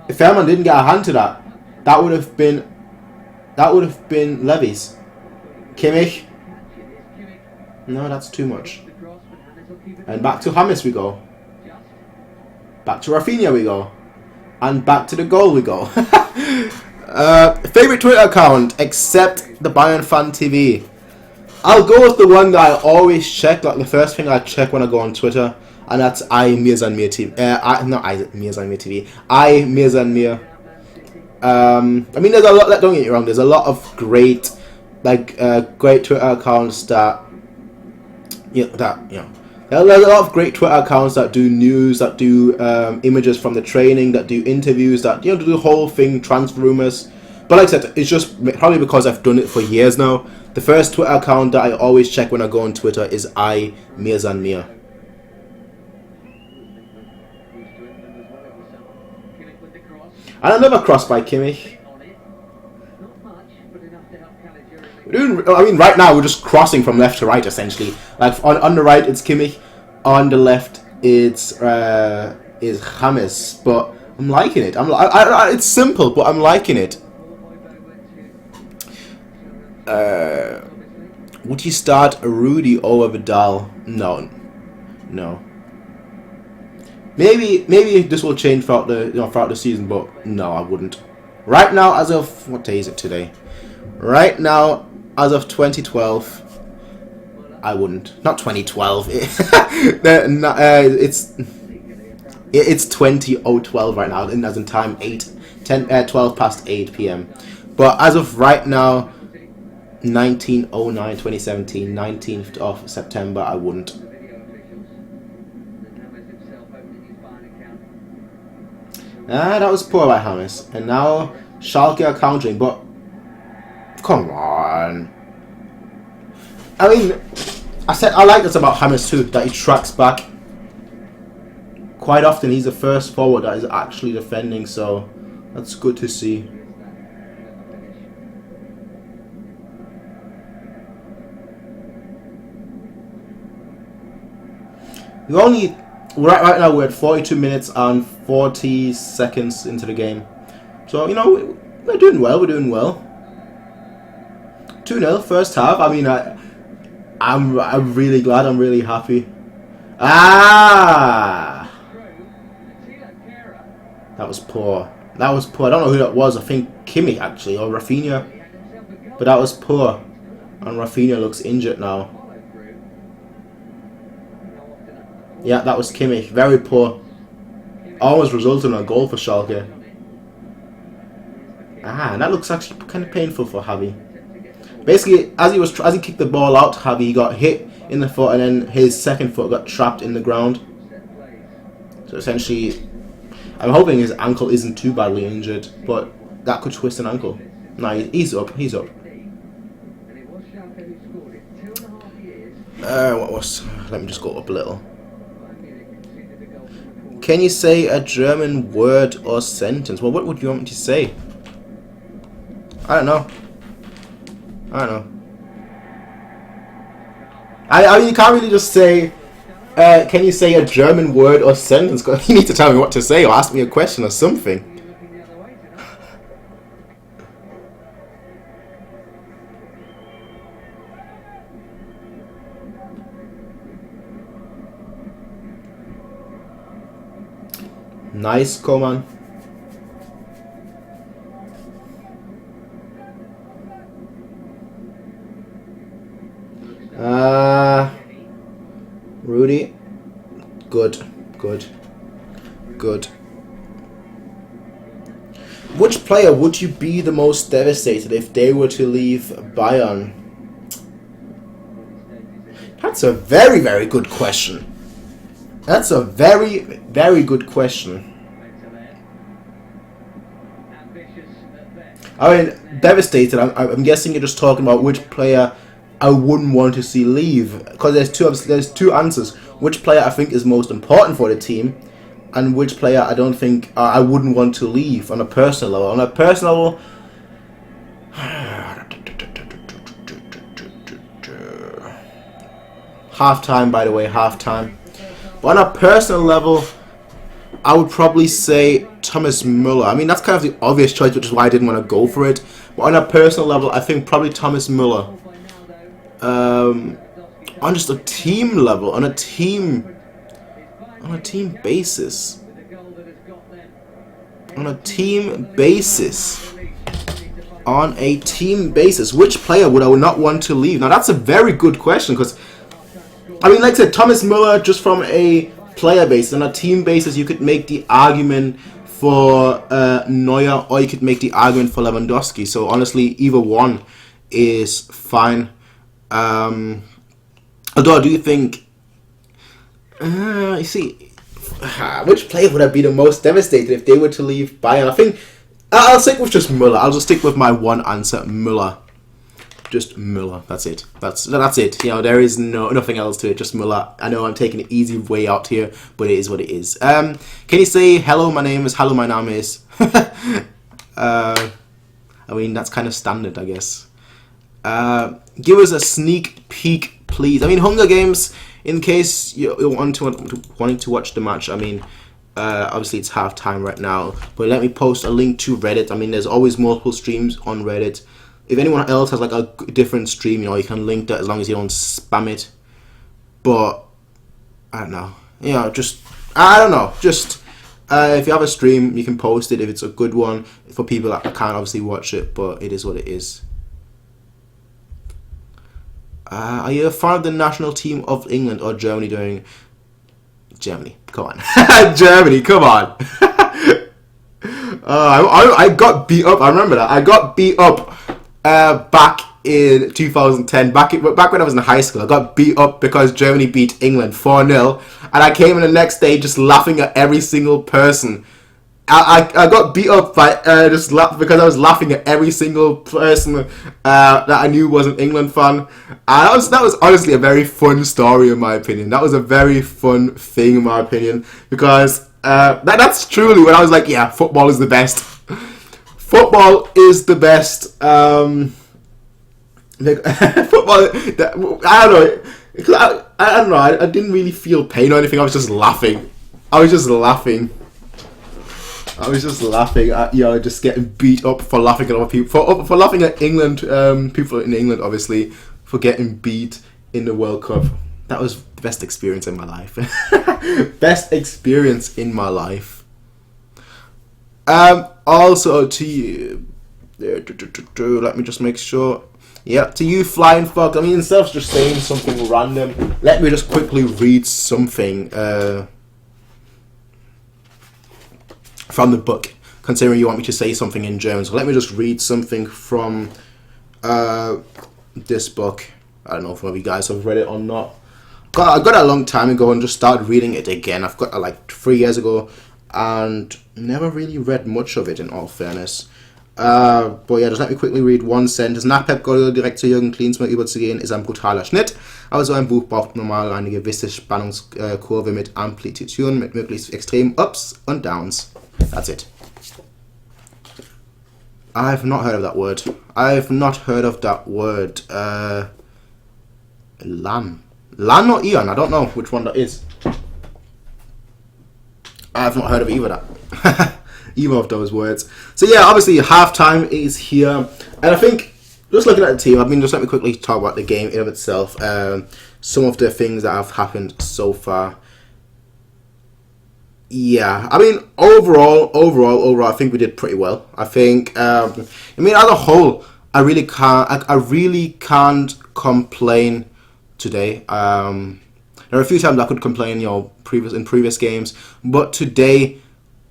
If Werner didn't get a hand to that, that would have been Levy's. Kimmich. No, that's too much. And back to James we go. Back to Rafinha we go. And back to the goal we go. Favorite Twitter account except the Bayern Fan TV. I'll go with the one that I always check, like the first thing I check when I go on Twitter, and that's MiaSanMiaTV. MiaSanMiaTV. MiaSanMia. I mean, there's a lot. Don't get me wrong. There's a lot of great Twitter accounts that. There's a lot of great Twitter accounts that do news, that do images from the training, that do interviews, that do the whole thing, transfer rumors. But like I said, it's just probably because I've done it for years now. The first Twitter account that I always check when I go on Twitter is MiaSanMia. And another cross by Kimmich. Right now we're just crossing from left to right essentially. Like on the right it's Kimmich, on the left it's James. But I'm liking it. It's simple, but I'm liking it. Would you start Rudy over Vidal? No. Maybe this will change throughout the season, but no, I wouldn't. Right now, as of what day is it today? Right now, as of 2012, I wouldn't. Not 2012. It's 20:12 right now, and as in time 12 past 8 p.m. But as of right now, 2017, 19th of September, I wouldn't. That was poor by James. And now Schalke are countering, but come on. I mean, I like this about James too, that he tracks back. Quite often he's the first forward that is actually defending, so that's good to see. Right now we're at 42 minutes and 40 seconds into the game. So, you know, we're doing well, 2-0 first half. I mean, I'm really glad, I'm really happy. That was poor. I don't know who that was. I think Kimmich actually, or Rafinha. But that was poor. And Rafinha looks injured now. Yeah, that was Kimmich. Very poor. Almost resulted in a goal for Schalke. And that looks actually kind of painful for Javi. Basically, as he kicked the ball out, Javi got hit in the foot, and then his second foot got trapped in the ground. So essentially, I'm hoping his ankle isn't too badly injured, but that could twist an ankle. No, he's up. Let me just go up a little. Can you say a German word or sentence? Well, what would you want me to say? I don't know. I mean, you can't really just say, can you say a German word or sentence? You need to tell me what to say or ask me a question or something. Nice, Coman. Rudy. Good. Which player would you be the most devastated if they were to leave Bayern? That's a very, very good question. That's a very, very good question. I mean, devastated. I'm guessing you're just talking about which player I wouldn't want to see leave, because there's two answers. Which player I think is most important for the team, and which player I don't think I wouldn't want to leave on a personal level. On a personal level, half-time, by the way, half-time. But on a personal level, I would probably say Thomas Müller. I mean, that's kind of the obvious choice, which is why I didn't want to go for it. But on a personal level, I think probably Thomas Müller. On just a team level, on a team basis, which player would I not want to leave? Now that's a very good question, because I mean, like I said, Thomas Müller, just from a player basis, on a team basis, you could make the argument for Neuer, or you could make the argument for Lewandowski. So honestly, either one is fine. Although I do think, you see, which player would I be the most devastated if they were to leave Bayern? I think I'll stick with just Müller. I'll just stick with my one answer, Müller. Just Müller. That's it. That's it. You know, there is nothing else to it. Just Müller. I know I'm taking an easy way out here, but it is what it is. Can you say hello? My name is. Hello, my name is. I mean, that's kind of standard, I guess. Give us a sneak peek, please. I mean, Hunger Games, in case you're wanting to watch the match. I mean, obviously it's half time right now, but let me post a link to Reddit. I mean, there's always multiple streams on Reddit. If anyone else has like a different stream, you know, you can link that as long as you don't spam it. But I don't know. You know, just I don't know. Just if you have a stream, you can post it if it's a good one. For people that can't obviously watch it, but it is what it is. Are you a fan of the national team of England or Germany doing? Germany, come on. Germany, come on. I got beat up. I remember that. I got beat up back in 2010. Back when I was in high school, I got beat up because Germany beat England 4-0. And I came in the next day just laughing at every single person. I got beat up by because I was laughing at every single person that I knew was an England fan. And that was honestly a very fun story in my opinion. That was a very fun thing in my opinion because that's truly when I was like, yeah, football is the best. Football is the best. Football. I don't know. I don't know. I didn't really feel pain or anything. I was just laughing. I was just laughing at just getting beat up for laughing at other people for laughing at England, people in England obviously for getting beat in the World Cup. That was the best experience in my life. Best experience in my life. Also to you, let me just make sure. Yeah, to you, Flying Fox. I mean, instead of just saying something random, let me just quickly read something from the book, considering you want me to say something in German. So let me just read something from this book. I don't know if one of you guys have read it or not. I got it a long time ago and just started reading it again. I've got it like 3 years ago and never really read much of it in all fairness. But ja, just let me quickly read one sentence. Nach Pep Guardiola direkt zu Jürgen Klinsmann überzugehen, ist ein brutaler Schnitt. Aber so ein Buch braucht normal eine gewisse Spannungskurve mit Amplitude, mit möglichst extremen Ups und Downs. That's it. I've not heard of that word. Lan or Ian? I don't know which one that is. I've not heard of either that. Either of those words. So yeah, obviously halftime is here, and I think just looking at the team, just let me quickly talk about the game in of itself. Some of the things that have happened so far. Yeah, I mean overall, I think we did pretty well. I think, as a whole, I really can't complain today. There are a few times I could complain, in previous games, but today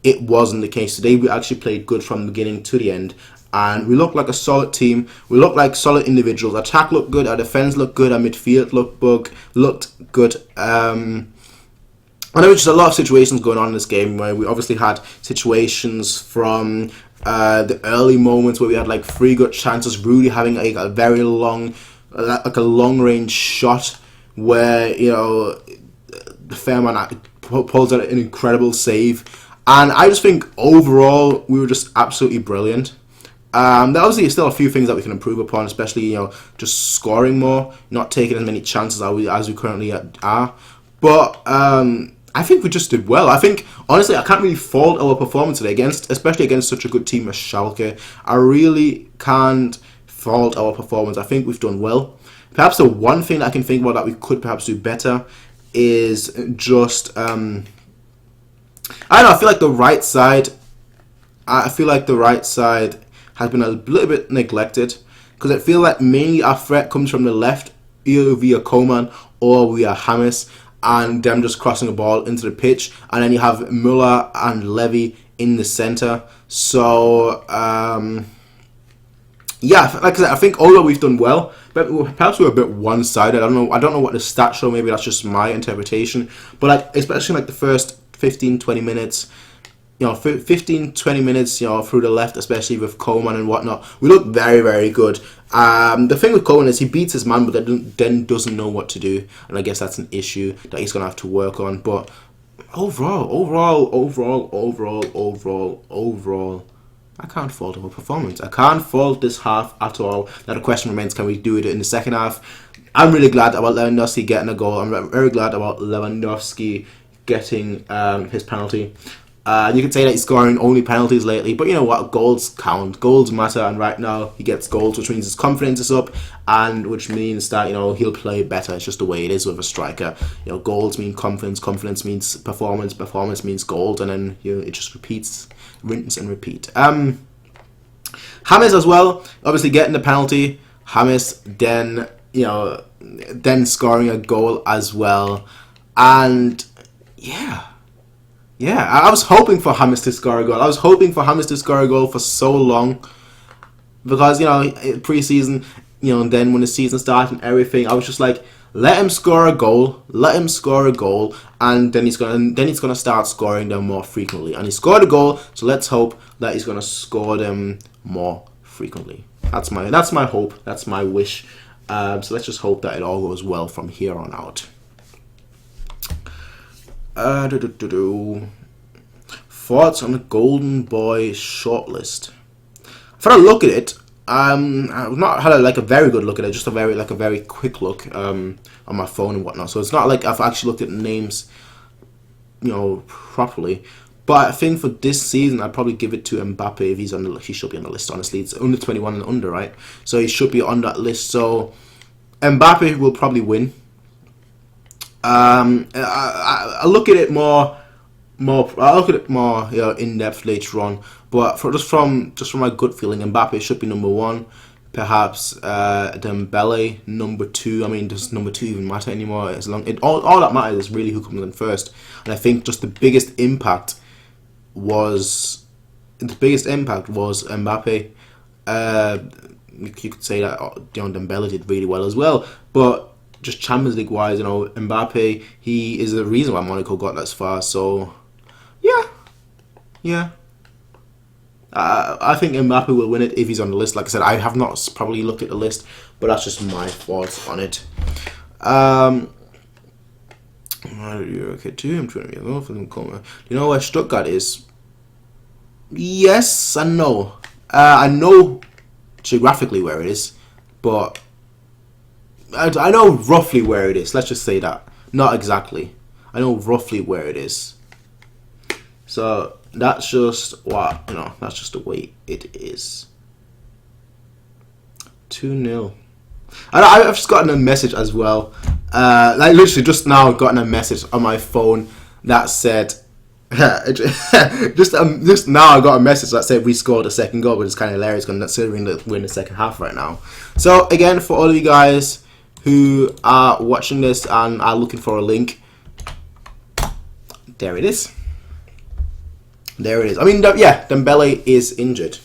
it wasn't the case. Today we actually played good from the beginning to the end, and we looked like a solid team. We looked like solid individuals. Our attack looked good, our defense looked good, our midfield looked good. And there were just a lot of situations going on in this game where we obviously had situations from the early moments where we had like 3 good chances. Rudy having like a very long, long range shot where the Fairman pulls out an incredible save. And I just think overall we were just absolutely brilliant. There obviously still a few things that we can improve upon, especially just scoring more, not taking as many chances as we currently are. But I think we just did well. I think honestly I can't really fault our performance today especially against such a good team as Schalke. I really can't fault our performance. I think we've done well. Perhaps the one thing that I can think about that we could perhaps do better is just I don't know. I feel like the right side has been a little bit neglected because I feel like mainly our threat comes from the left, either via Coman or via James, and them just crossing the ball into the pitch, and then you have Müller and Levy in the centre. So yeah, like I said, I think although we've done well, but perhaps we're a bit one-sided. I don't know what the stats show. Maybe that's just my interpretation. But especially the first 15-20 minutes, 15-20 minutes, through the left, especially with Coman and whatnot, we look very, very good. The thing with Coman is he beats his man, but then doesn't know what to do, and I guess that's an issue that he's gonna have to work on. But overall, I can't fault our performance. I can't fault this half at all. Now the question remains: can we do it in the second half? I'm really glad about Lewandowski getting a goal. I'm very glad about Lewandowski getting his penalty. You could say that he's scoring only penalties lately, but you know what? Goals count. Goals matter, and right now he gets goals, which means his confidence is up, and which means that, you know, he'll play better. It's just the way it is with a striker. You know, goals mean confidence, confidence means performance, performance means goals, and then, you know, it just repeats, rinse and repeat. James as well, obviously getting the penalty. James then, you know, then scoring a goal as well, and yeah, I was hoping for James to score a goal. I was hoping for James to score a goal for so long, because, you know, pre-season, you know, and then when the season started and everything, I was just like, let him score a goal, and then he's gonna start scoring them more frequently. And he scored a goal, so let's hope that he's gonna score them more frequently. That's my hope. That's my wish. So let's just hope that it all goes well from here on out. Thoughts on the Golden Boy shortlist. I've had a look at it. I've not had a very good look at it, just a very quick look on my phone and whatnot. So it's not like I've actually looked at the names, you know, properly. But I think for this season, I'd probably give it to Mbappe if he's on the. He should be on the list. Honestly, it's under 21 and under, right? So he should be on that list. So Mbappe will probably win. I look at it more. I'll look at it more, you know, in depth later on. But just from my gut feeling, Mbappe should be number 1. Perhaps Dembele number 2. I mean, does number 2 even matter anymore? All that matters is really who comes in first. And I think just the biggest impact was Mbappe. You could say that, you know, Dembele did really well as well, but just Champions League wise, you know, Mbappe, he is the reason why Monaco got that far. So yeah. I think Mbappe will win it if he's on the list. Like I said, I have not probably looked at the list, but that's just my thoughts on it. Okay, too. I'm trying to get off. You know where Stuttgart is? Yes and no. I know geographically where it is, but I know roughly where it is. Let's just say that. Not exactly. I know roughly where it is. So that's just what, you know, that's just the way it is. 2-0. I've just gotten a message as well. Like literally just now gotten a message on my phone that said just now I got a message that said we scored a second goal, but it's kind of hilarious considering that we're in the second half right now. So again, for all of you guys who are watching this and are looking for a link, there it is. There it is. I mean, yeah, Dembele is injured.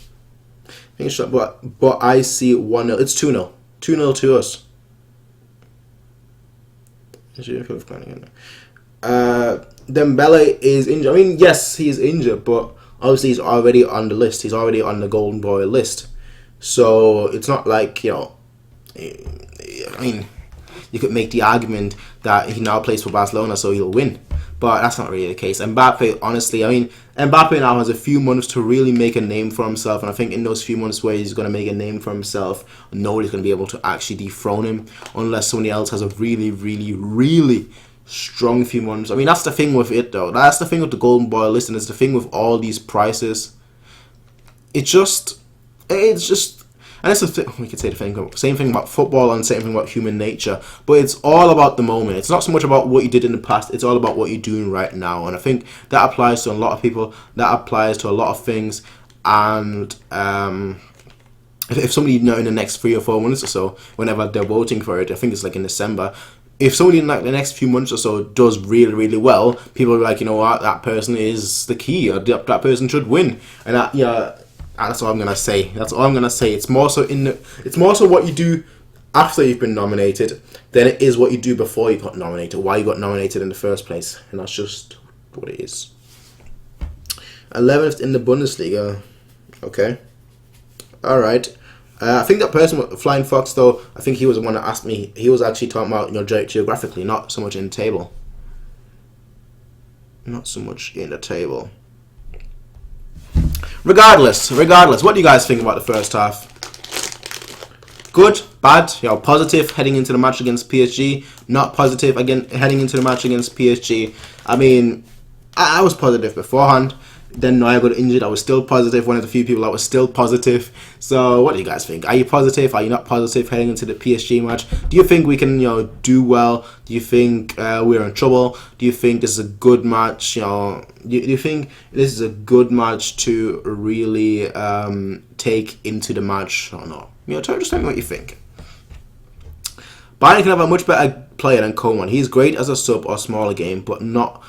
But I see 1-0. It's 2-0. 2-0 to us. Dembele is injured. I mean, yes, he is injured, but obviously he's already on the list. He's already on the Golden Boy list. So it's not like, you know, I mean, you could make the argument that he now plays for Barcelona, so he'll win. But that's not really the case. Mbappe, honestly, I mean, Mbappe now has a few months to really make a name for himself. And I think in those few months where he's going to make a name for himself, nobody's going to be able to actually dethrone him unless somebody else has a really, really, really strong few months. I mean, that's the thing with it, though. That's the thing with the Golden Boy list, and it's the thing with all these prices. It's just, and it's we could say the same thing about football and same thing about human nature, but it's all about the moment. It's not so much about what you did in the past, it's all about what you're doing right now. And I think that applies to a lot of people, that applies to a lot of things. And if somebody, you know, in the next 3 or 4 months or so, whenever they're voting for it, I think it's like in December, if somebody in like the next few months or so does really, really well, people are like, you know what, that person is the key, or that person should win. And that, yeah, that's all I'm gonna say. That's all I'm gonna say. It's more so what you do after you've been nominated than it is what you do before you got nominated, why you got nominated in the first place. And that's just what it is. 11th in the Bundesliga. Okay. Alright. I think that person with the Flying Fox, though, I think he was the one that asked me. He was actually talking about, you know, geographically, not so much in the table. Not so much in the table. Regardless, what do you guys think about the first half? Good, bad, you know, positive heading into the match against PSG, not positive again heading into the match against PSG. I mean, I was positive beforehand. Then Neuer got injured. I was still positive. One of the few people that was still positive. So what do you guys think? Are you positive? Are you not positive heading into the PSG match? Do you think we can, do well? Do you think we're in trouble? Do you think this is a good match? Do you think this is a good match to really take into the match or not? Just tell me what you think. Bayern can have a much better player than Coman. He's great as a sub or smaller game, but not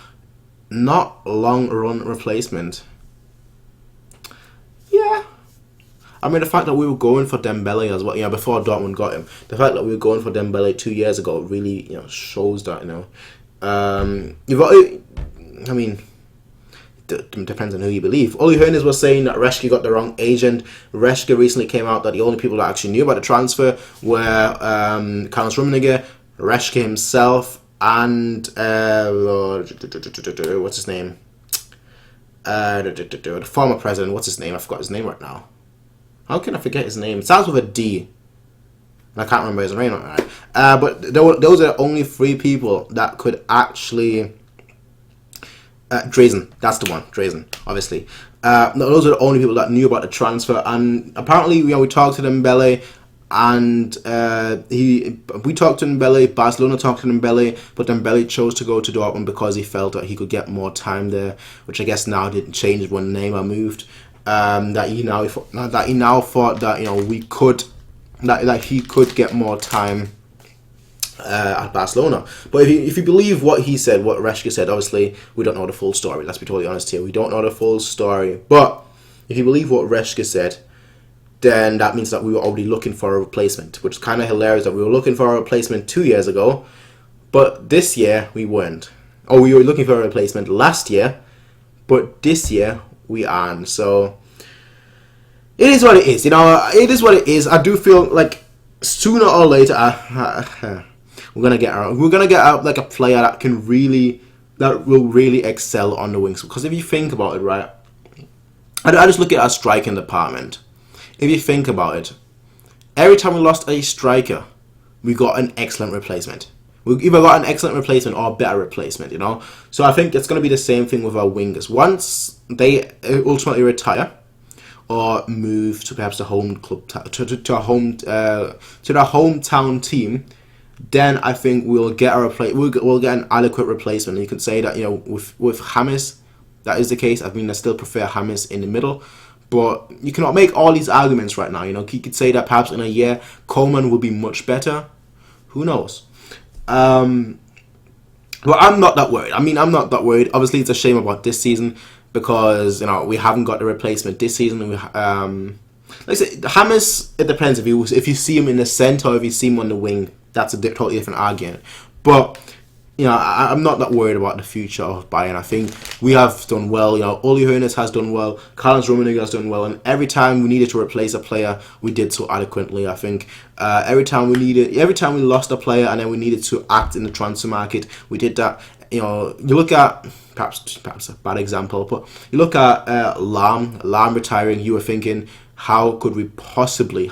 long run replacement. Yeah. I mean, the fact that we were going for Dembele as well, before Dortmund got him, the fact that we were going for Dembele 2 years ago really, shows that, I mean, depends on who you believe. Uli Hoeneß was saying that Reschke got the wrong agent. Reschke recently came out that the only people that actually knew about the transfer were Karl-Heinz Rummenigge, Reschke himself, and what's his name? The former president. What's his name? I forgot his name right now. How can I forget his name? It starts with a D. I can't remember his name right now. But those are the only 3 people that could actually. Drazen, that's the one. Drazen, obviously. Those are the only people that knew about the transfer, and apparently, we talked to Dembele. And we talked to Dembele, Barcelona talked to Dembele, but Dembele chose to go to Dortmund because he felt that he could get more time there, which I guess now didn't change when Neymar moved. That he now thought that we could that he could get more time at Barcelona. But if you believe what he said, what Reschke said, obviously we don't know the full story. Let's be totally honest here. We don't know the full story. But if you believe what Reschke said, then that means that we were already looking for a replacement, which is kind of hilarious that we were looking for a replacement 2 years ago, but this year we weren't. Oh, we were looking for a replacement last year, but this year we aren't. So it is what it is. It is what it is. I do feel like sooner or later we're gonna get out like a player that will really excel on the wings. Because if you think about it, right, I just look at our striking department. If you think about it, every time we lost a striker, we got an excellent replacement. We either got an excellent replacement or a better replacement, So I think it's going to be the same thing with our wingers. Once they ultimately retire or move to perhaps the home club to the hometown team, then I think we'll get we'll get an adequate replacement. And you could say that with James, that is the case. I mean, I still prefer James in the middle. But you cannot make all these arguments right now. You could say that perhaps in a year, Coman will be much better. Who knows? But I'm not that worried. I'm not that worried. Obviously, it's a shame about this season because we haven't got the replacement this season. Like I say, James, it depends if you see him in the centre or if you see him on the wing. That's a totally different argument. But I'm not that worried about the future of Bayern. I think we have done well. Uli Hoeneß has done well. Karl-Heinz Rummenigge has done well. And every time we needed to replace a player, we did so adequately. I think every time we lost a player and then we needed to act in the transfer market, we did that. You look at perhaps a bad example, but you look at Lahm retiring. You were thinking, how could we possibly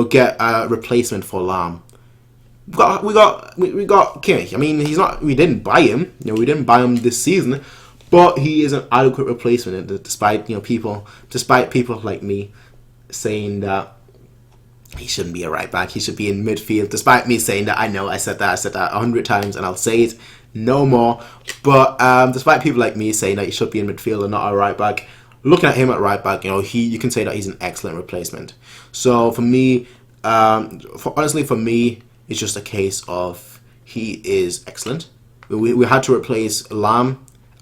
get a replacement for Lahm? We got Kimmich. I mean, we didn't buy him. We didn't buy him this season, but he is an adequate replacement. Despite people like me saying that he shouldn't be a right back, he should be in midfield. Despite me saying that, I said that 100 times, and I'll say it no more. But despite people like me saying that he should be in midfield and not a right back, looking at him at right back, you can say that he's an excellent replacement. So for me, honestly, it's just a case of he is excellent. We had to replace Lahm,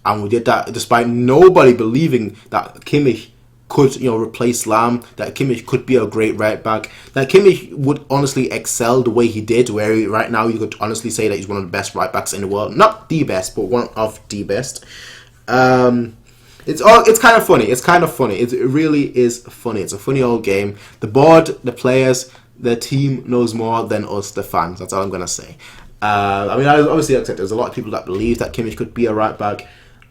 and we did that despite nobody believing that Kimmich could replace Lahm, that Kimmich could be a great right back, that Kimmich would honestly excel the way he did, where right now you could honestly say that he's one of the best right backs in the world. Not the best, but one of the best. It's kind of funny. It really is funny. It's a funny old game. The board, the players, the team knows more than us, the fans. That's all I'm going to say. I obviously accept there's a lot of people that believe that Kimmich could be a right back.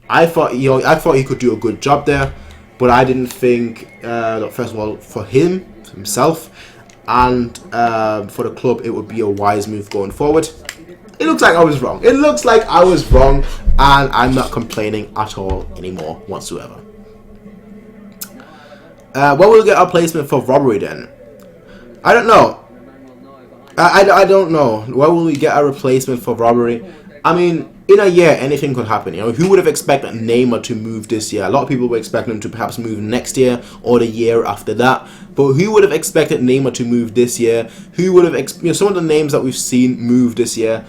I thought he could do a good job there, but I didn't think that first of all for himself, and for the club it would be a wise move going forward. It looks like I was wrong. It looks like I was wrong, and I'm not complaining at all anymore whatsoever. When will we get our placement for Robbery then? I don't know. I don't know. When will we get a replacement for Robbery? I mean, in a year, anything could happen. You know, who would have expected Neymar to move this year? A lot of people were expecting him to perhaps move next year or the year after that. But who would have expected Neymar to move this year? Who would have, some of the names that we've seen move this year,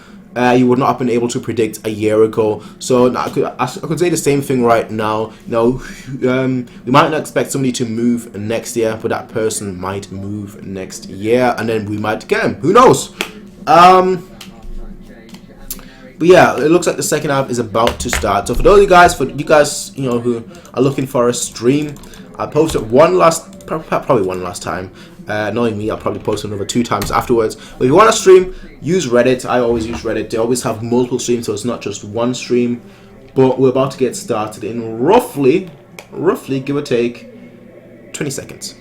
you would not have been able to predict a year ago. So I could say the same thing right now. You know, we might not expect somebody to move next year, but that person might move next year, and then we might get him. Who knows? But yeah, it looks like the second half is about to start. So for those of you guys, you know, who are looking for a stream, I posted probably one last time. Knowing me, I'll probably post another 2 times afterwards. But if you want to stream, use Reddit. I always use Reddit. They always have multiple streams, so it's not just one stream. But we're about to get started in roughly, give or take, 20 seconds.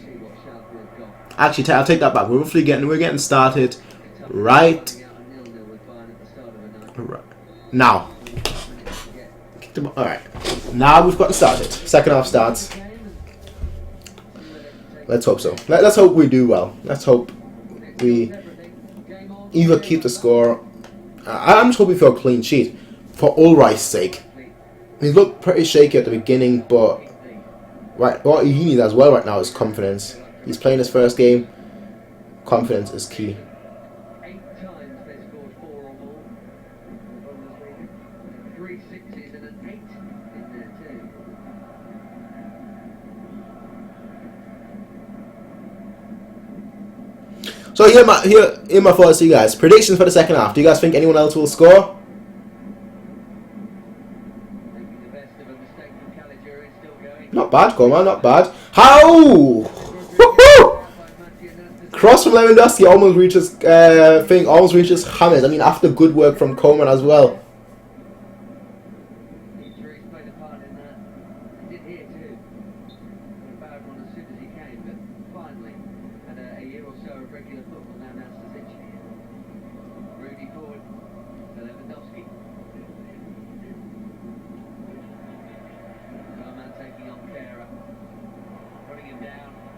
Actually, I'll take that back. We're getting started right now. Alright. Now we've gotten started. Second half starts. Let's hope so. Let's hope we do well. Let's hope we either keep the score. I'm just hoping for a clean sheet for Ulreich's sake. He looked pretty shaky at the beginning, but what he needs as well right now is confidence. He's playing his first game. Confidence is key. So here my thoughts to you guys. Predictions for the second half. Do you guys think anyone else will score? Not bad, Coman, not bad. How? Woohoo! Cross from Lewandowski almost reaches James. I mean, after good work from Coman as well.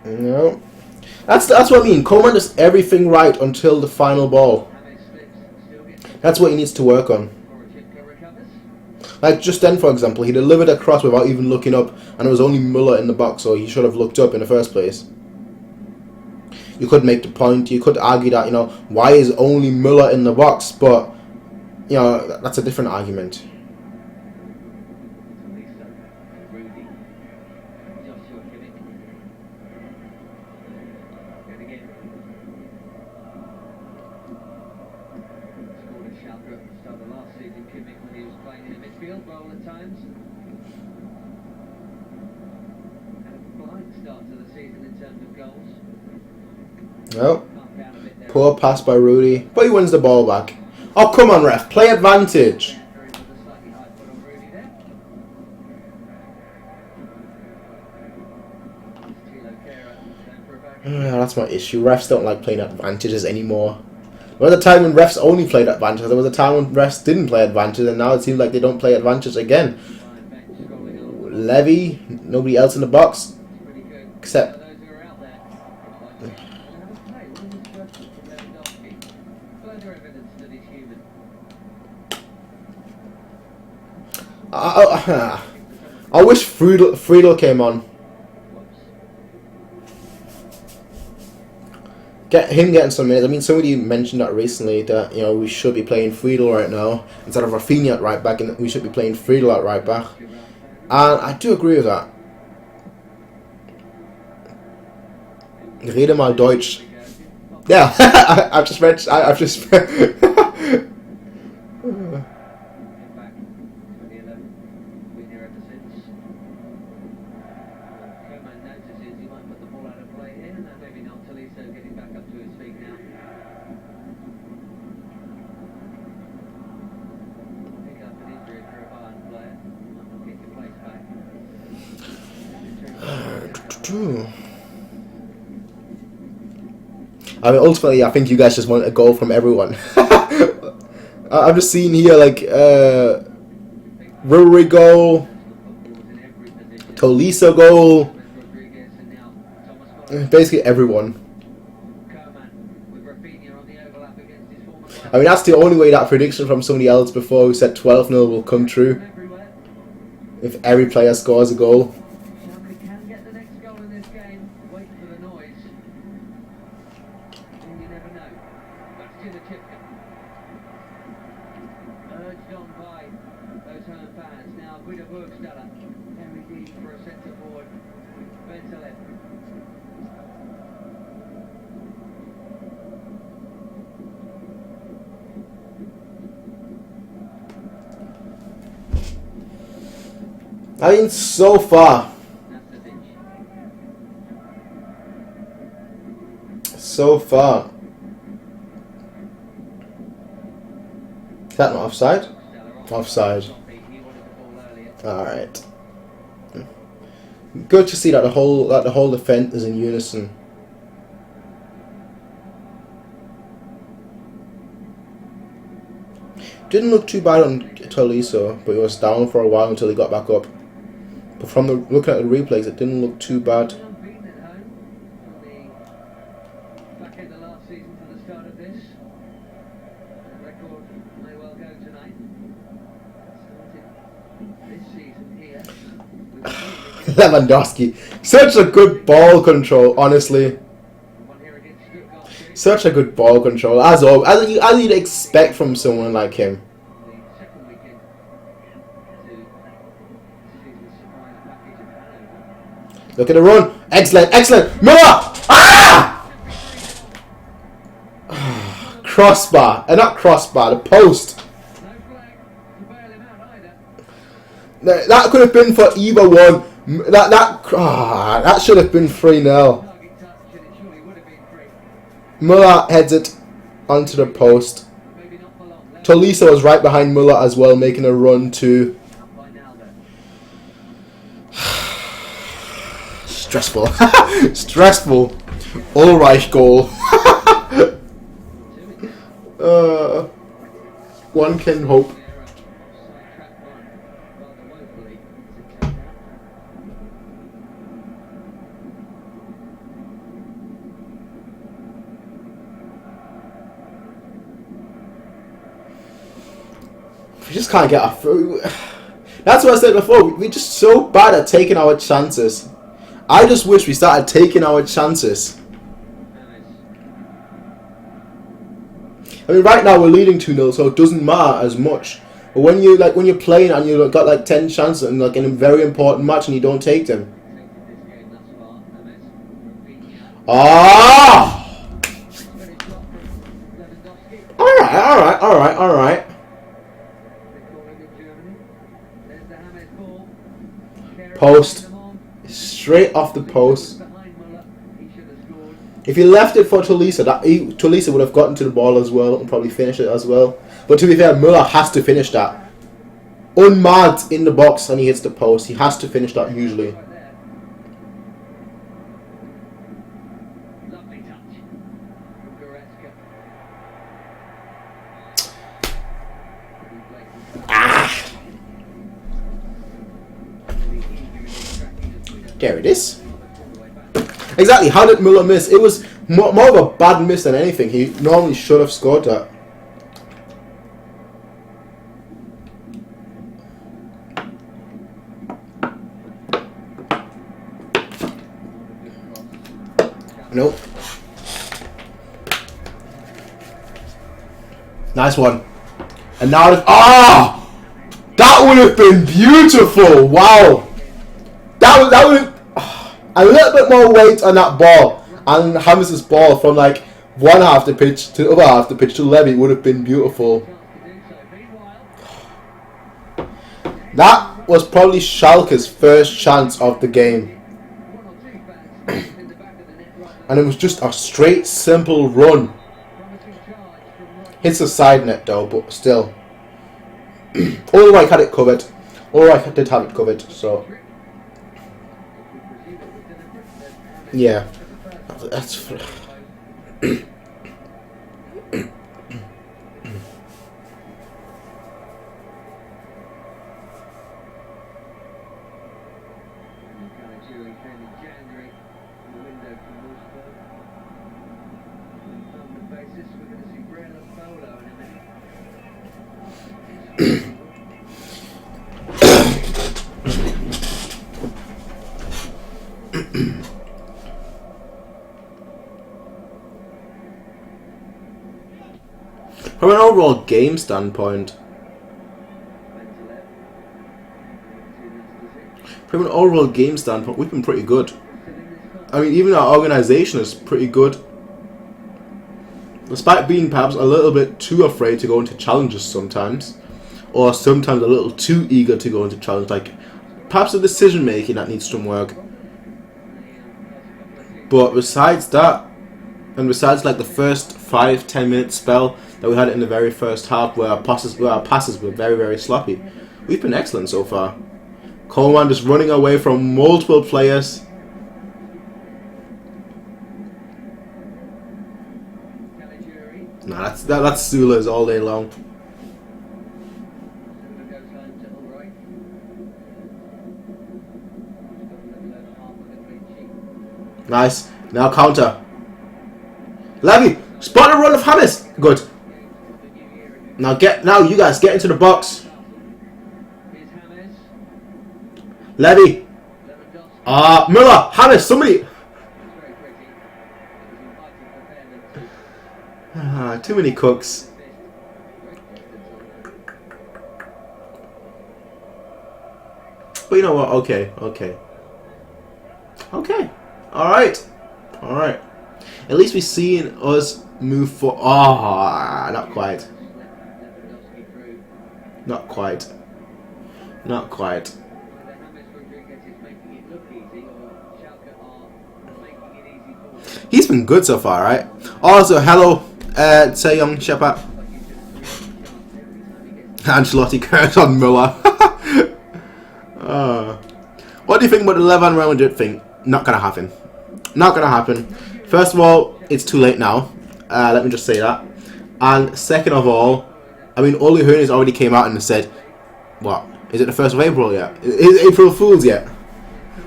No, that's what I mean. Coman does everything right until the final ball. That's what he needs to work on. Like just then, for example, he delivered a cross without even looking up, and it was only Müller in the box, so he should have looked up in the first place. You could make the point. You could argue that, you know, why is only Müller in the box, but you know, that's a different argument. No. Poor pass by Rudy. But he wins the ball back. Oh, come on, ref. Play advantage. That's my issue. Refs don't like playing advantages anymore. There was a time when refs only played advantage. There was a time when refs didn't play advantage, and now it seems like they don't play advantage again. Levy, nobody else in the box. Except... I wish Friedel came on. Getting some minutes. I mean, somebody mentioned that recently, that, you know, we should be playing Friedel right now instead of Rafinha at right back, and we should be playing Friedel at right back. And I do agree with that. Rede mal Deutsch. Yeah, I've just read. I mean, ultimately, I think you guys just want a goal from everyone. I'm just seeing here like Ribéry goal, Tolisso goal, basically everyone. I mean, that's the only way that prediction from somebody else before who said 12-0 will come true. If every player scores a goal. Schalke can get the next goal in this game. Wait for the noise. And you never know. That's to the chip. Urged on by those home fans. Now Vidal very deep for a centre forward. Bentaleb. I mean, so far. So far. Is that not offside? Offside. Alright. Good to see that the whole defense is in unison. Didn't look too bad on Tolisso, but he was down for a while until he got back up. But from looking at the replays, it didn't look too bad. Back in the last season to the start of this. Record may well go tonight. Started this season here. Lewandowski. Such a good ball control, honestly. Such a good ball control, as you'd expect from someone like him. Look at the run. Excellent, excellent. Miller! Ah! Crossbar. Not crossbar, the post. That could have been for either one. That should have been 3-0. Muller heads it onto the post. Tolisso was right behind Muller as well, making a run to. Stressful. Stressful. Ulreich goal. One can hope. We just can't get off. That's what I said before. We're just so bad at taking our chances. I just wish we started taking our chances. I mean, right now we're leading 2-0, so it doesn't matter as much. But when you're playing and you've got like 10 chances in like in a very important match and you don't take them. Ah! All right. Post. Straight off the post. If he left it for Tolisso, Tolisso would have gotten to the ball as well and probably finished it as well. But to be fair, Muller has to finish that. Unmarked in the box and he hits the post. He has to finish that usually. There it is. Exactly. How did Muller miss? It was more of a bad miss than anything. He normally should have scored that. Nope. Nice one. And now, that would have been beautiful. Wow. That would a little bit more weight on that ball and Hamilton's ball from like one half the pitch to the other half the pitch to Levy would have been beautiful. That was probably Schalke's first chance of the game. And it was just a straight, simple run. Hits the side net though, but still. Ulreich had it covered. Ulreich did have it covered, so. Yeah, that's. From an overall game standpoint, we've been pretty good. I mean, even our organisation is pretty good. Despite being perhaps a little bit too afraid to go into challenges sometimes, or sometimes a little too eager to go into challenges, like perhaps the decision making that needs some work. But besides that, and besides like the first 5-10 minute spell that we had in the very first half where our passes were very, very sloppy, we've been excellent so far. Coman just running away from multiple players. Nah, that's Sula's all day long. Nice. Now counter. Levy, spot the run of James. Good. Now you guys get into the box. Levy. Müller, James, somebody. Too many cooks. But you know what? Okay. Alright. At least we've seen us move for. Not quite. He's been good so far, right? Also, hello, young Shepard. Ancelotti curse on Müller. What do you think about the Levan Real Madrid thing? Not gonna happen. First of all, it's too late now. Let me just say that. And second of all, I mean, Ole Hoeneß already came out and said, "What? Is it the 1st of April yet? Is it April Fool's yet?"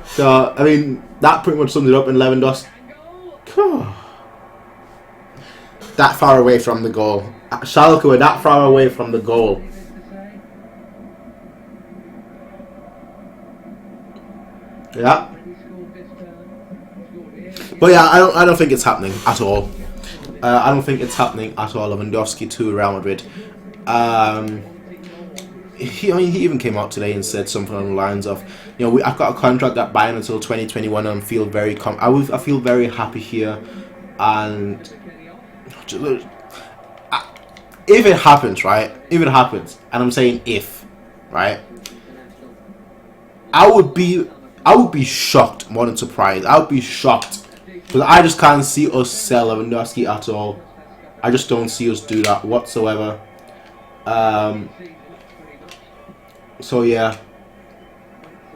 So, I mean, that pretty much sums it up in Lewandowski. That far away from the goal. Schalke were that far away from the goal. Yeah. But yeah, I don't think it's happening at all. Lewandowski to Real Madrid. He even came out today and said something on the lines of, you know, I've got a contract at Bayern until 2021, and I feel very happy here. And if it happens, right? And I'm saying if, right? I would be shocked more than surprised. I would be shocked. Because I just can't see us sell Lewandowski at all. I just don't see us do that whatsoever. So yeah,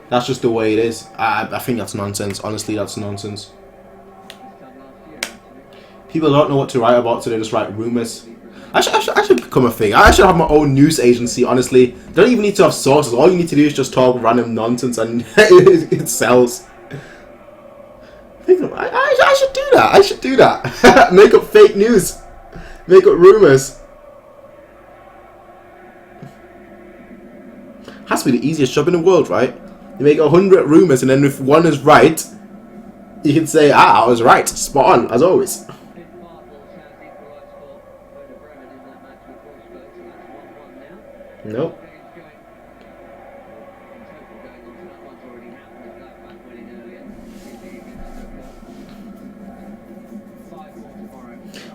that's just the way it is. I think that's nonsense. Honestly, that's nonsense. People don't know what to write about, so they just write rumours. I should become a thing. I should have my own news agency, honestly. You don't even need to have sources. All you need to do is just talk random nonsense and it sells. I should do that. Make up fake news. Make up rumours. Has to be the easiest job in the world, right? You make 100 rumours, and then if one is right, you can say, I was right. Spot on, as always. Nope.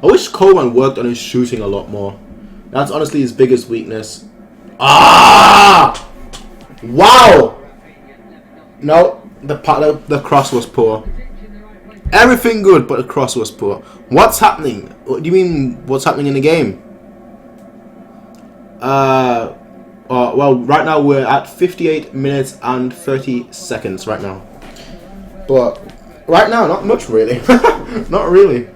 I wish Coman worked on his shooting a lot more. That's honestly his biggest weakness. Wow! No, the cross was poor. Everything good, but the cross was poor. What's happening? What do you mean, what's happening in the game? Well, right now we're at 58 minutes and 30 seconds right now. But right now, not much really. Not really.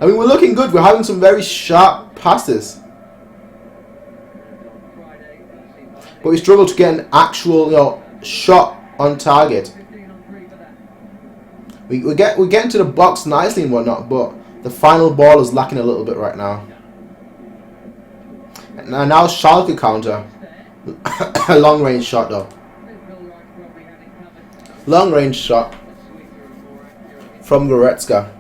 I mean, we're looking good. We're having some very sharp passes. But we struggle to get an actual, shot on target. We get into the box nicely and whatnot, but the final ball is lacking a little bit right now. Now Schalke counter. A long range shot though. Long range shot from Goretzka.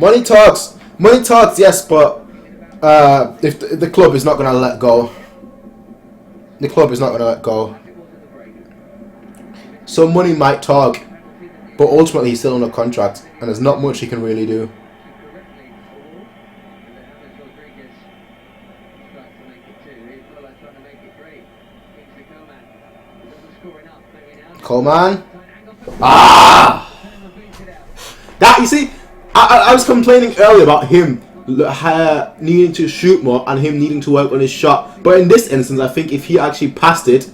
Money talks, yes, but if the club is not going to let go, the club is not going to let go. So money might talk, but ultimately he's still under contract, and there's not much he can really do. Coman. Ah! That, you see, I was complaining earlier about him needing to shoot more and him needing to work on his shot. But in this instance, I think if he actually passed it,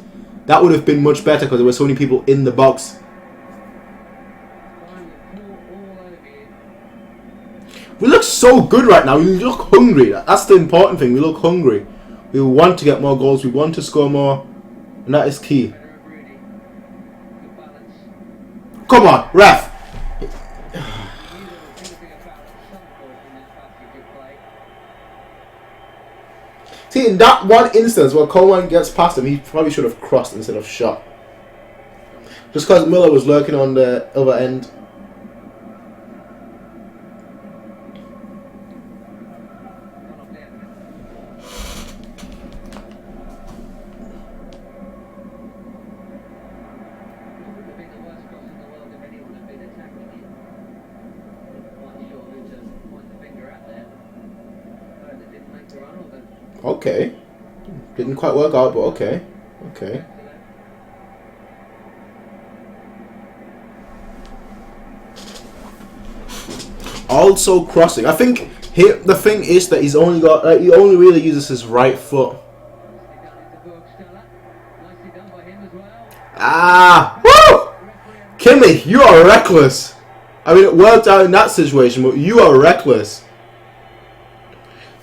that would have been much better because there were so many people in the box. We look so good right now. We look hungry. That's the important thing. We look hungry. We want to get more goals. We want to score more. And that is key. Come on, ref. See, in that one instance where Coman gets past him, he probably should have crossed instead of shot. Just because Miller was lurking on the other end. Okay. Didn't quite work out, but okay. Okay. Also crossing. I think here the thing is that he's only got he only really uses his right foot. Ah! Woo! Kimmy, you are reckless. I mean, it worked out in that situation, but you are reckless.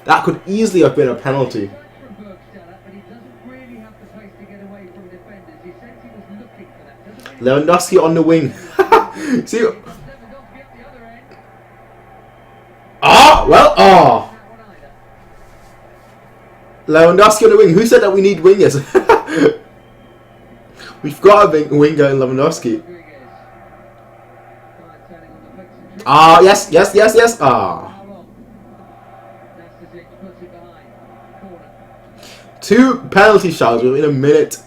That could easily have been a penalty. Lewandowski on the wing. See? Ah, well, oh. Lewandowski on the wing. Who said that we need wingers? We've got a winger in Lewandowski. Ah, yes, yes, yes, yes. Ah. 2 penalty shouts within a minute.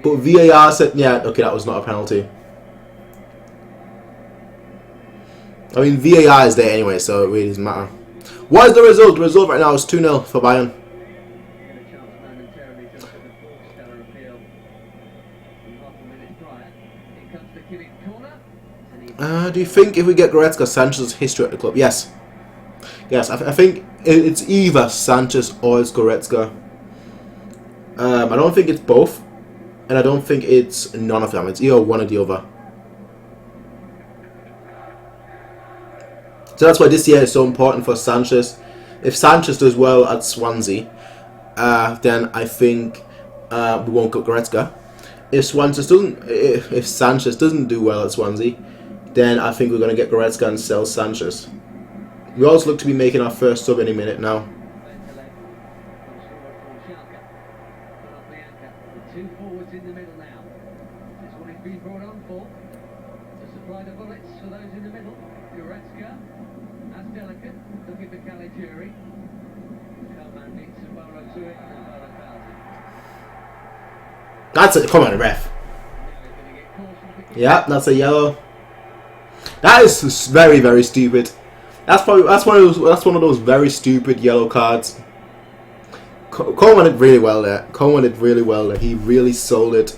But VAR said, yeah, okay, that was not a penalty. I mean, VAR is there anyway, so it really doesn't matter. What is the result? The result right now is 2-0 for Bayern. Do you think if we get Goretzka, Sanchez's history at the club? Yes. Yes, I think it's either Sanchez or it's Goretzka. I don't think it's both. And I don't think it's none of them. It's either one or the other. So that's why this year is so important for Sanchez. If Sanchez does well at Swansea, then I think we won't get Goretzka. If Sanchez doesn't do well at Swansea, then I think we're going to get Goretzka and sell Sanchez. We also look to be making our first sub any minute now. Two forwards in the middle now. This one is being brought on for to supply the bullets for those in the middle. Goretzka, that's delicate. Looking for Caligiuri. Coman beats Ballon to it, and Ballon fouls it. That's it. Come on, ref. Yeah, that's a yellow. That is very, very stupid. That's one of those very stupid yellow cards. Coman did really well there. Coman did really well there. He really sold it.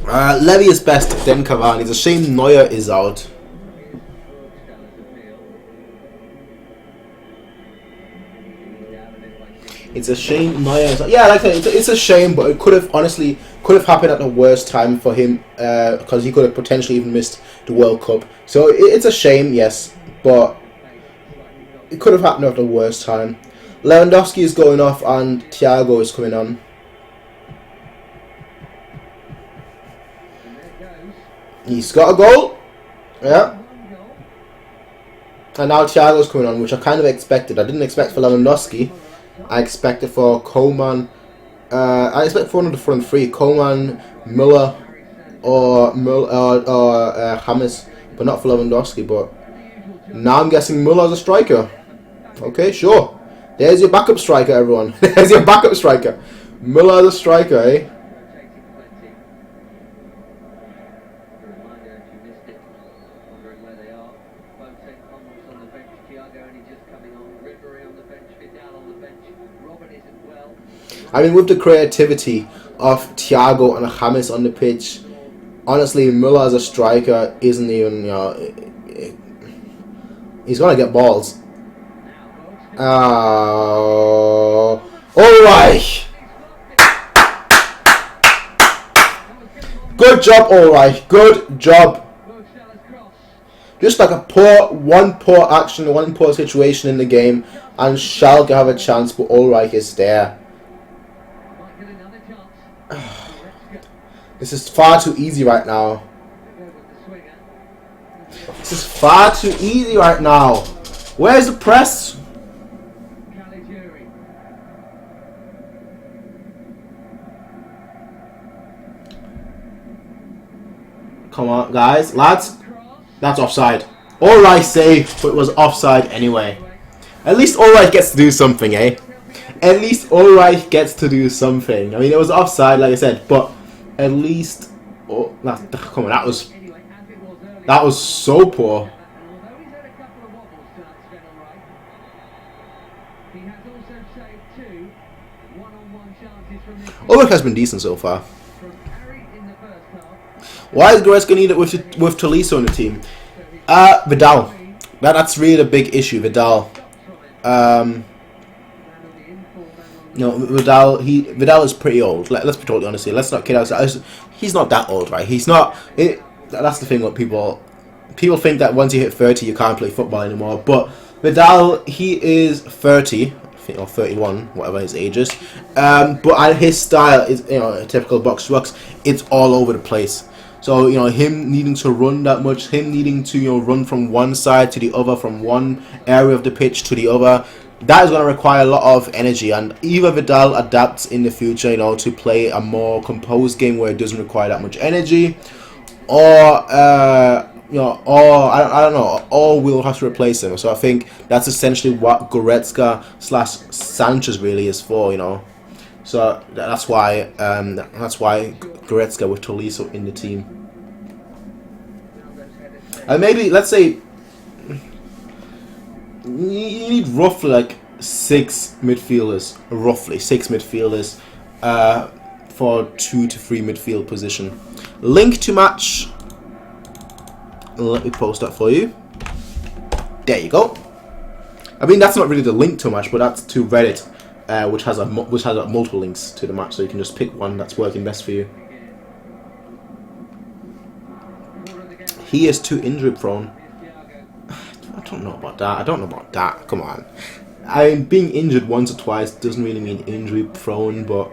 Levy is best, then Cavani. It's a shame Neuer is out. It's a shame Neuer is out. Yeah, like I said, it's a shame, but it could have honestly happened at the worst time for him because he could have potentially even missed the World Cup. So it's a shame, yes, but it could have happened at the worst time. Lewandowski is going off and Thiago is coming on. He's got a goal. Yeah. And now Thiago's coming on, which I kind of expected. I didn't expect for Lewandowski. I expected for Coman. I expect for one of the front three: Coman, Müller, or James, but not for Lewandowski. But now I'm guessing Müller as a striker. Okay, sure. There's your backup striker, everyone. There's your backup striker. Müller as a striker, eh? I mean, with the creativity of Thiago and James on the pitch, honestly, Müller as a striker isn't even, you know, he's gonna get balls. Alright. Good job, alright. Good job. Just like one poor action, one poor situation in the game, and Schalke have a chance, but alright is there. This is far too easy right now. This is far too easy right now. Where's the press? Come on, guys, lads. That's offside. Alright, safe, but it was offside anyway. At least Alright gets to do something, eh? At least Alright gets to do something. I mean, it was offside, like I said, but at least, oh, come on, that was so poor. Ulrich has been decent so far. Why is Goretzka needed with Tolisso in the team? Vidal. That's really a big issue. Vidal. No, Vidal is pretty old. Let's be totally honest here. Let's not kid ourselves. He's not that old, right? He's not. That's the thing. What people think that once you hit 30, you can't play football anymore. But Vidal, he is 30, or 31, whatever his age is. But his style is, you know, a typical box rucks. It's all over the place. So, you know, him needing to run that much, him needing to, you know, run from one side to the other, from one area of the pitch to the other. That is going to require a lot of energy, and either Vidal adapts in the future, you know, to play a more composed game where it doesn't require that much energy, or you know, or I don't know, or we'll have to replace him. So I think that's essentially what Goretzka / Sanchez really is for, you know. So that's why Goretzka with Tolisso in the team, and maybe let's say. You need roughly like 6 midfielders, for 2 to 3 midfield position. Link to match. Let me post that for you. There you go. I mean, that's not really the link to match, but that's to Reddit, which has multiple links to the match, so you can just pick one that's working best for you. He is too injury prone. I don't know about that. Come on. I mean, being injured once or twice doesn't really mean injury prone, but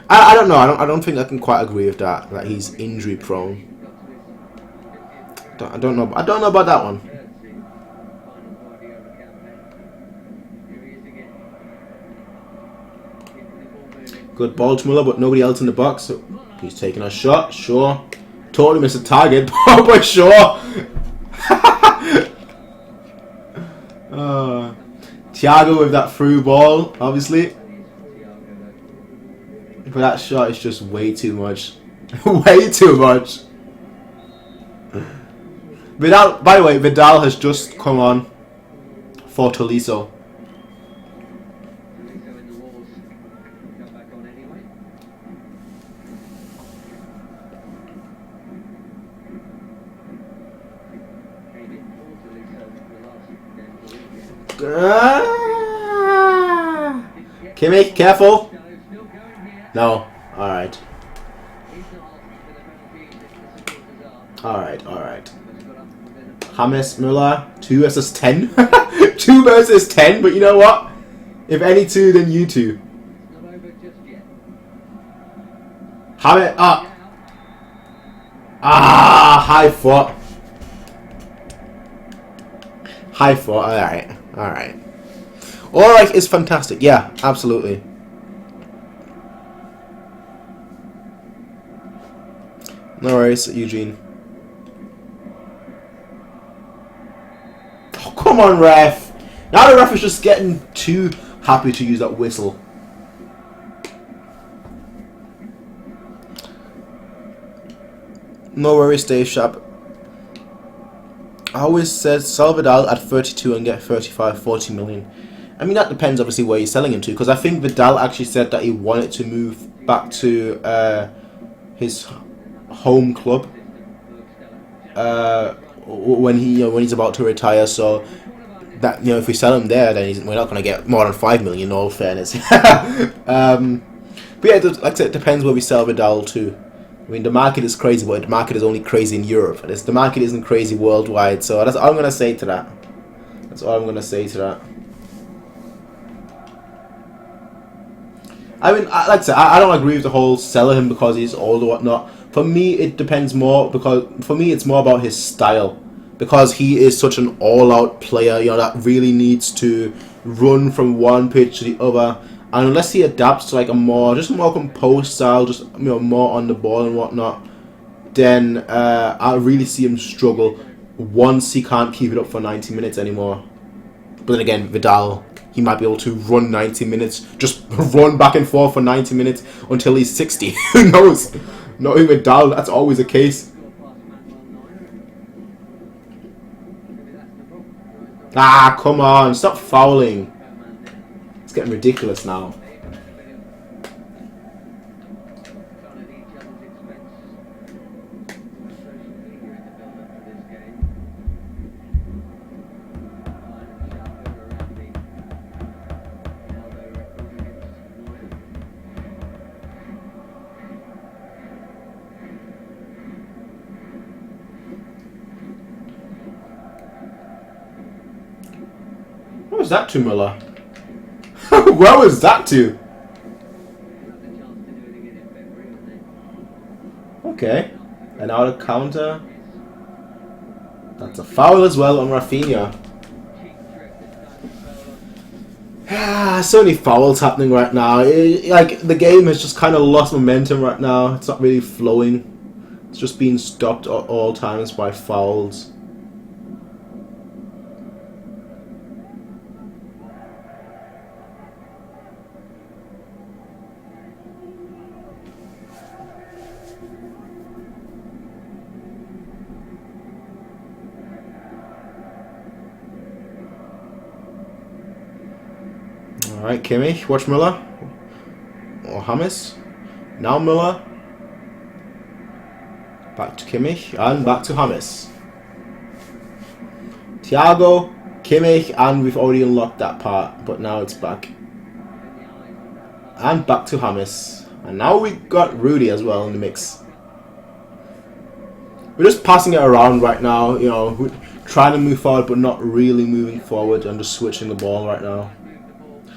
I don't know. I don't think I can quite agree with that. That he's injury prone. I don't know about that one. Good ball to Müller, but nobody else in the box. So he's taking a shot. Sure. Totally missed a target, but sure. Thiago with that through ball, obviously. But that shot is just way too much. Way too much. Vidal, by the way, Vidal has just come on for Tolisso. Kimmich, careful. No. Alright. Alright. James Müller, 2 versus 10. 2 versus 10, but you know what? If any two, then you two. Not over just yet. James, high foot. High foot, alright, alright. Alright is fantastic, yeah, absolutely. No worries, Eugene. Oh, come on, ref. Now the ref is just getting too happy to use that whistle. No worries, Dave Sharp. I always said sell Vidal at 32 and get 35, 40 million. I mean, that depends obviously where you're selling him to, because I think Vidal actually said that he wanted to move back to his home club when he's about to retire. So that, you know, if we sell him there, then we're not going to get more than 5 million. In all fairness. But yeah, like I said, it depends where we sell Vidal to. I mean, the market is crazy, but the market is only crazy in Europe. The market isn't crazy worldwide. So that's all I'm going to say to that. That's all I'm going to say to that. I mean, like I said, I don't agree with the whole selling him because he's old or whatnot. For me, it depends more, because for me, it's more about his style. Because he is such an all-out player, you know, that really needs to run from one pitch to the other. And unless he adapts to like a more composed style, just, you know, more on the ball and whatnot, then I really see him struggle once he can't keep it up for 90 minutes anymore. But then again, Vidal, he might be able to run 90 minutes, just run back and forth for 90 minutes until he's 60. Who knows? Not even Vidal, that's always the case. Ah, come on, stop fouling. It's getting ridiculous now. What was that to, Müller? Where was that to? Okay. And now the counter. That's a foul as well on Rafinha. So many fouls happening right now. Like, the game has just kind of lost momentum right now. It's not really flowing. It's just being stopped at all times by fouls. Alright, Kimmich, watch Müller. Or James. Now Müller. Back to Kimmich, and back to James. Thiago, Kimmich, and we've already unlocked that part, but now it's back. And back to James. And now we got Rudy as well in the mix. We're just passing it around right now, you know, we're trying to move forward but not really moving forward and just switching the ball right now.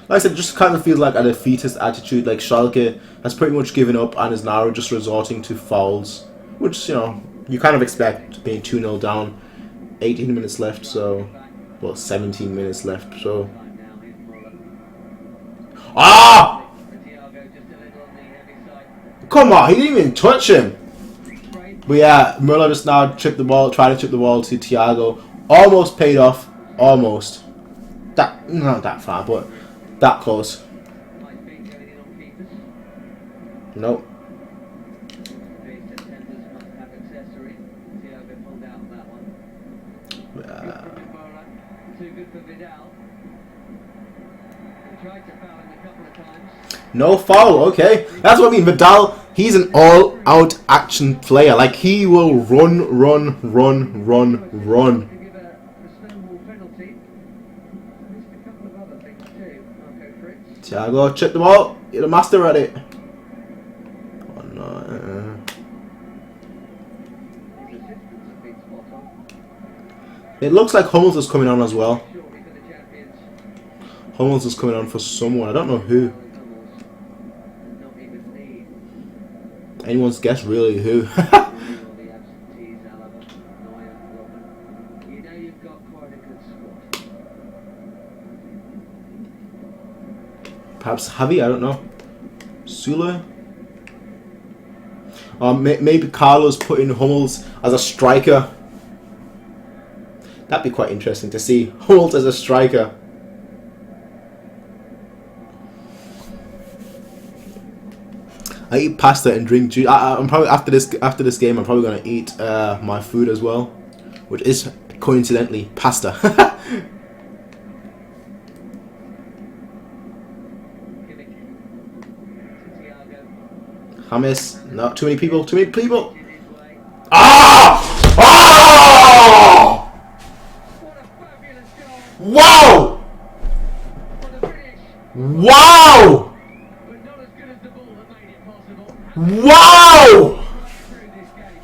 Like I said, it just kind of feels like a defeatist attitude, like Schalke has pretty much given up and is now just resorting to fouls, which, you know, you kind of expect, being 2-0 down, 18 minutes left, so, well, 17 minutes left, so. Ah! Come on, he didn't even touch him. But yeah, Müller just now tripped the ball, tried to chip the ball to Thiago. Almost paid off, almost. Not that far, but that close. Nope. No foul, okay. That's what I mean. Vidal, he's an all-out action player. Like, he will run. Thiago, check the ball. You're the master at it. Oh no. It looks like Hummels is coming on as well. Shortly for the champions. Hummels is coming on for someone. I don't know who. Not even need. Anyone's guess really who. All the absentees, Alaba, Neuer, Robben. You know you've got quite a good squad. Perhaps Javi, I don't know. Sula? Maybe Carlos putting Hummels as a striker. That'd be quite interesting to see. Hummels as a striker. I eat pasta and drink juice. I'm probably after this game. I'm probably gonna eat my food as well, which is coincidentally pasta. James, not too many people. Too many people. Ah! Oh! What a fabulous goal! Wow! What a finish! Wow! But not as good as the ball that made it possible. Wow! Right through this game.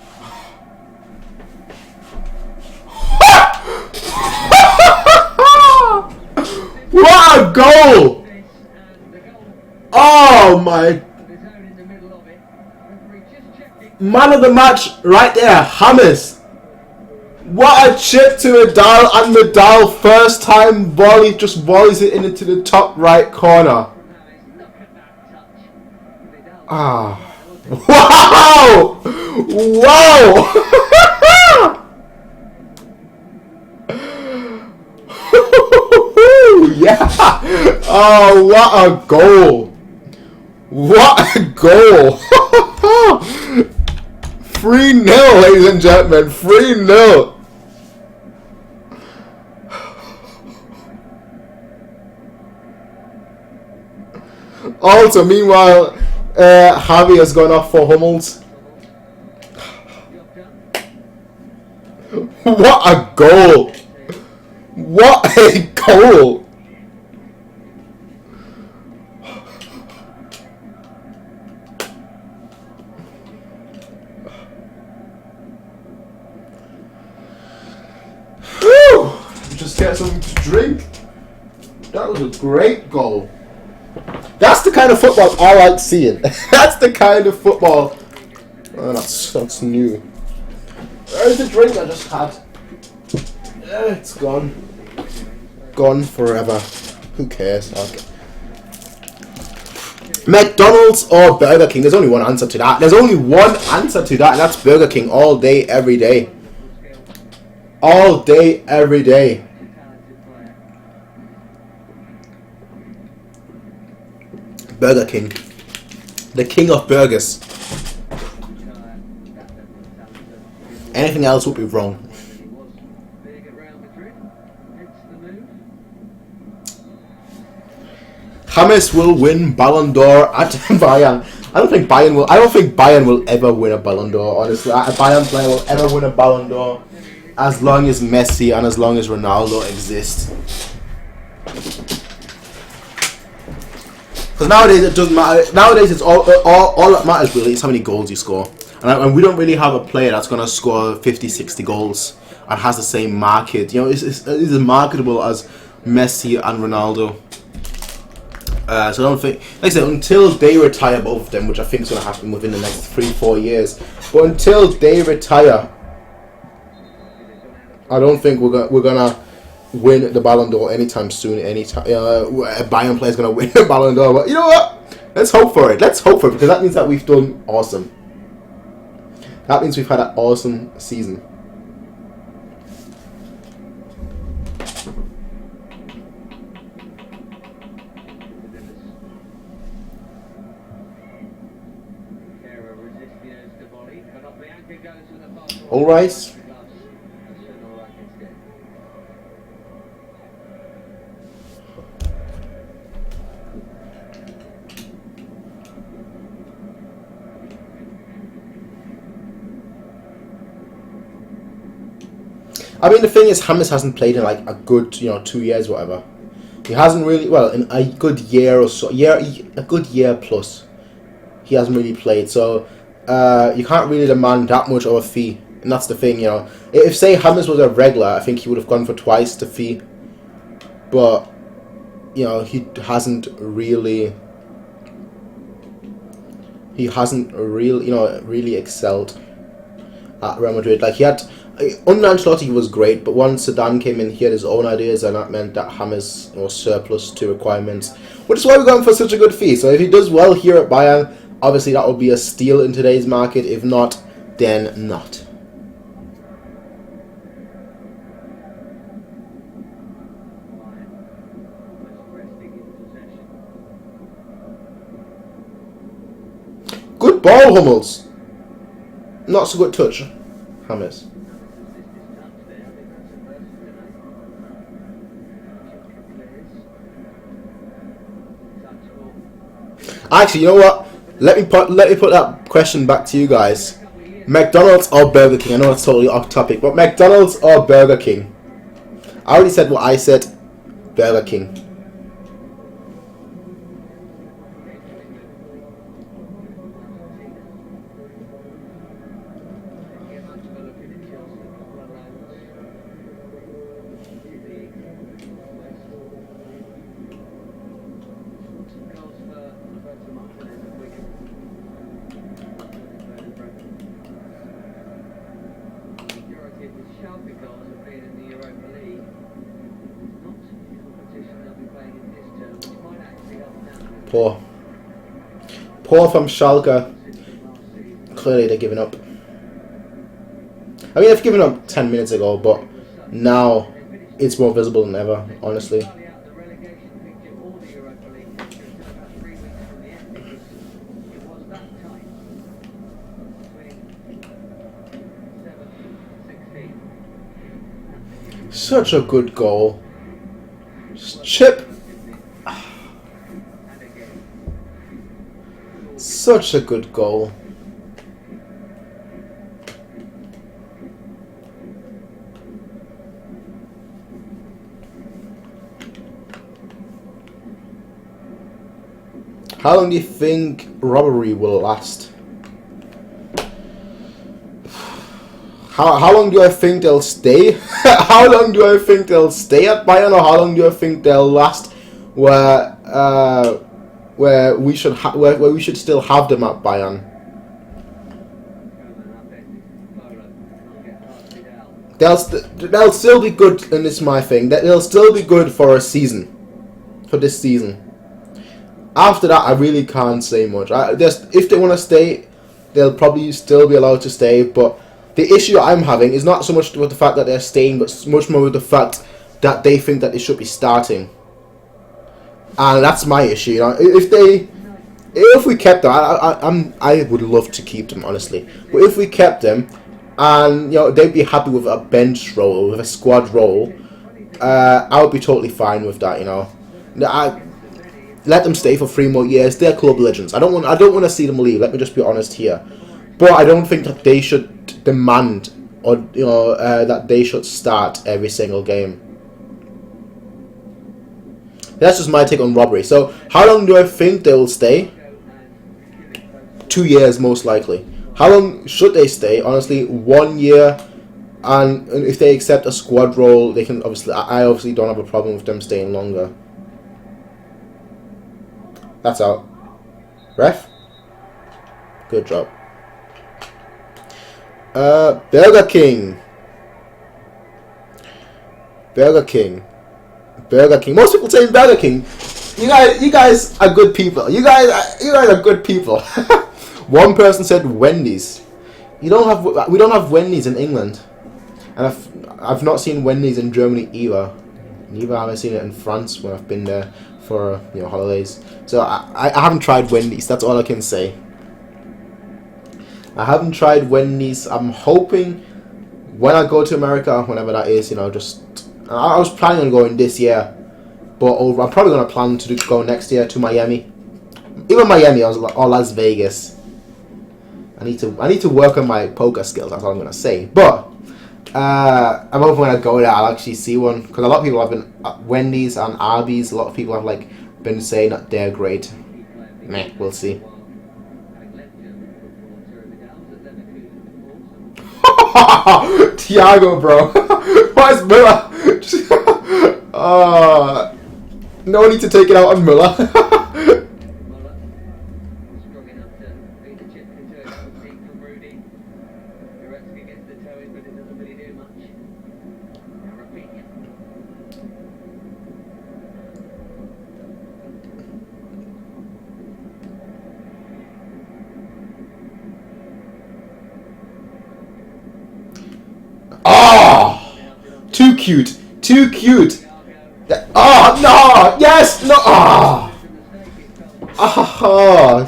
What a goal! This and the goal Oh my! of his own in the middle of it. Referee just checked it. Man of the match right there, James. What a chip to Vidal, and Vidal first time volley just volleys it into the top right corner. Look at that touch. Vidal. Ah. Wow! Wow! Yeah! Oh, what a goal! What a goal! 3-0, ladies and gentlemen. 3-0. Also, meanwhile, Javi has gone off for Hummels. What a goal! What a goal! Whew! Just get something to drink. That was a great goal. That's the kind of football I like seeing. That's the kind of football. Oh, that's new. Where's the drink I just had? It's gone. Gone forever. Who cares? Okay. McDonald's or Burger King? There's only one answer to that. There's only one answer to that, and that's Burger King all day, every day. All day, every day. Burger King. The king of burgers. Anything else would be wrong. James will win Ballon d'Or at Bayern. I don't think Bayern will ever win a Ballon d'Or. Honestly, a Bayern player will ever win a Ballon d'Or as long as Messi and as long as Ronaldo exist. Because nowadays it doesn't matter. Nowadays it's all that matters really is how many goals you score. And we don't really have a player that's going to score 50, 60 goals and has the same market. You know, it's as marketable as Messi and Ronaldo. So I don't think, like I said, until they retire both of them, which I think is going to happen within the next 3-4 years. But until they retire, I don't think we're gonna win the Ballon d'Or anytime soon. A Bayern player is gonna win the Ballon d'Or. But you know what? Let's hope for it. Let's hope for it, because that means that we've done awesome. That means we've had an awesome season. All right. I mean, the thing is, James hasn't played in like a good, 2 years, whatever. He hasn't really, well, in a good year or so, a good year plus, he hasn't really played. So you can't really demand that much of a fee And that's the thing, you know. If, say, James was a regular, I think he would have gone for twice the fee. But, you know, he hasn't really, you know, really excelled at Real Madrid. Like, he had, under Ancelotti he was great, but once Zidane came in, he had his own ideas, and that meant that James was surplus to requirements, which is why we're going for such a good fee. So if he does well here at Bayern, obviously that would be a steal in today's market. If not, then not. Good ball, Hummels. Not so good touch, James. Actually, you know what? Let me put that question back to you guys. McDonald's or Burger King? I know it's totally off topic, but McDonald's or Burger King? I already said what I said. Burger King. Schalke goals have been in the Europa League. Not the competition they'll be playing in this term, which might actually help now. Poor from Schalke. Clearly they're giving up. I mean, they've given up 10 minutes ago, but now it's more visible than ever, honestly. Such a good goal. Chip. Such a good goal. How long do you think Ribéry will last? How long do I think they'll stay? How long do I think they'll stay at Bayern, or how long do I think they'll last where we should still have them at Bayern? They'll still be good, and this is my thing. They'll still be good for a season, for this season. After that, I really can't say much. If they want to stay, they'll probably still be allowed to stay, but the issue I'm having is not so much with the fact that they're staying, but much more with the fact that they think that they should be starting. And that's my issue. You know, if we kept them, I would love to keep them, honestly. But if we kept them, and you know, they'd be happy with a bench role, with a squad role, I would be totally fine with that. You know, let them stay for 3 more years. They're club legends. I don't want to see them leave. Let me just be honest here. But I don't think that they should demand, or you know, that they should start every single game. That's just my take on Ribéry. So, how long do I think they will stay? 2 years, most likely. How long should they stay? Honestly, 1 year. And if they accept a squad role, they can obviously. I obviously don't have a problem with them staying longer. That's out. Ref. Good job. Burger King. Burger King. Burger King. Most people say Burger King. You guys are good people. You guys are good people. One person said Wendy's. We don't have Wendy's in England, and I've not seen Wendy's in Germany either. Neither have I seen it in France when I've been there for holidays. So I haven't tried Wendy's. That's all I can say. I haven't tried Wendy's. I'm hoping when I go to America, whenever that is, I was planning on going this year, but I'm probably going to plan to go next year to Miami. Either Miami or Las Vegas. I need to work on my poker skills, that's all I'm going to say. But I'm hoping when I go there, I'll actually see one, because a lot of people have been at Wendy's and Arby's. A lot of people have been saying that they're great. Meh, we'll see. Thiago, bro. Why is Müller? No need to take it out on Müller. Strong enough to beat the chip into it. Deep from Rudy. Goretzka gets the toe in, but it doesn't really do much. Now Rafinha. Oh, too cute, too cute. Oh no, yes, no. Oh,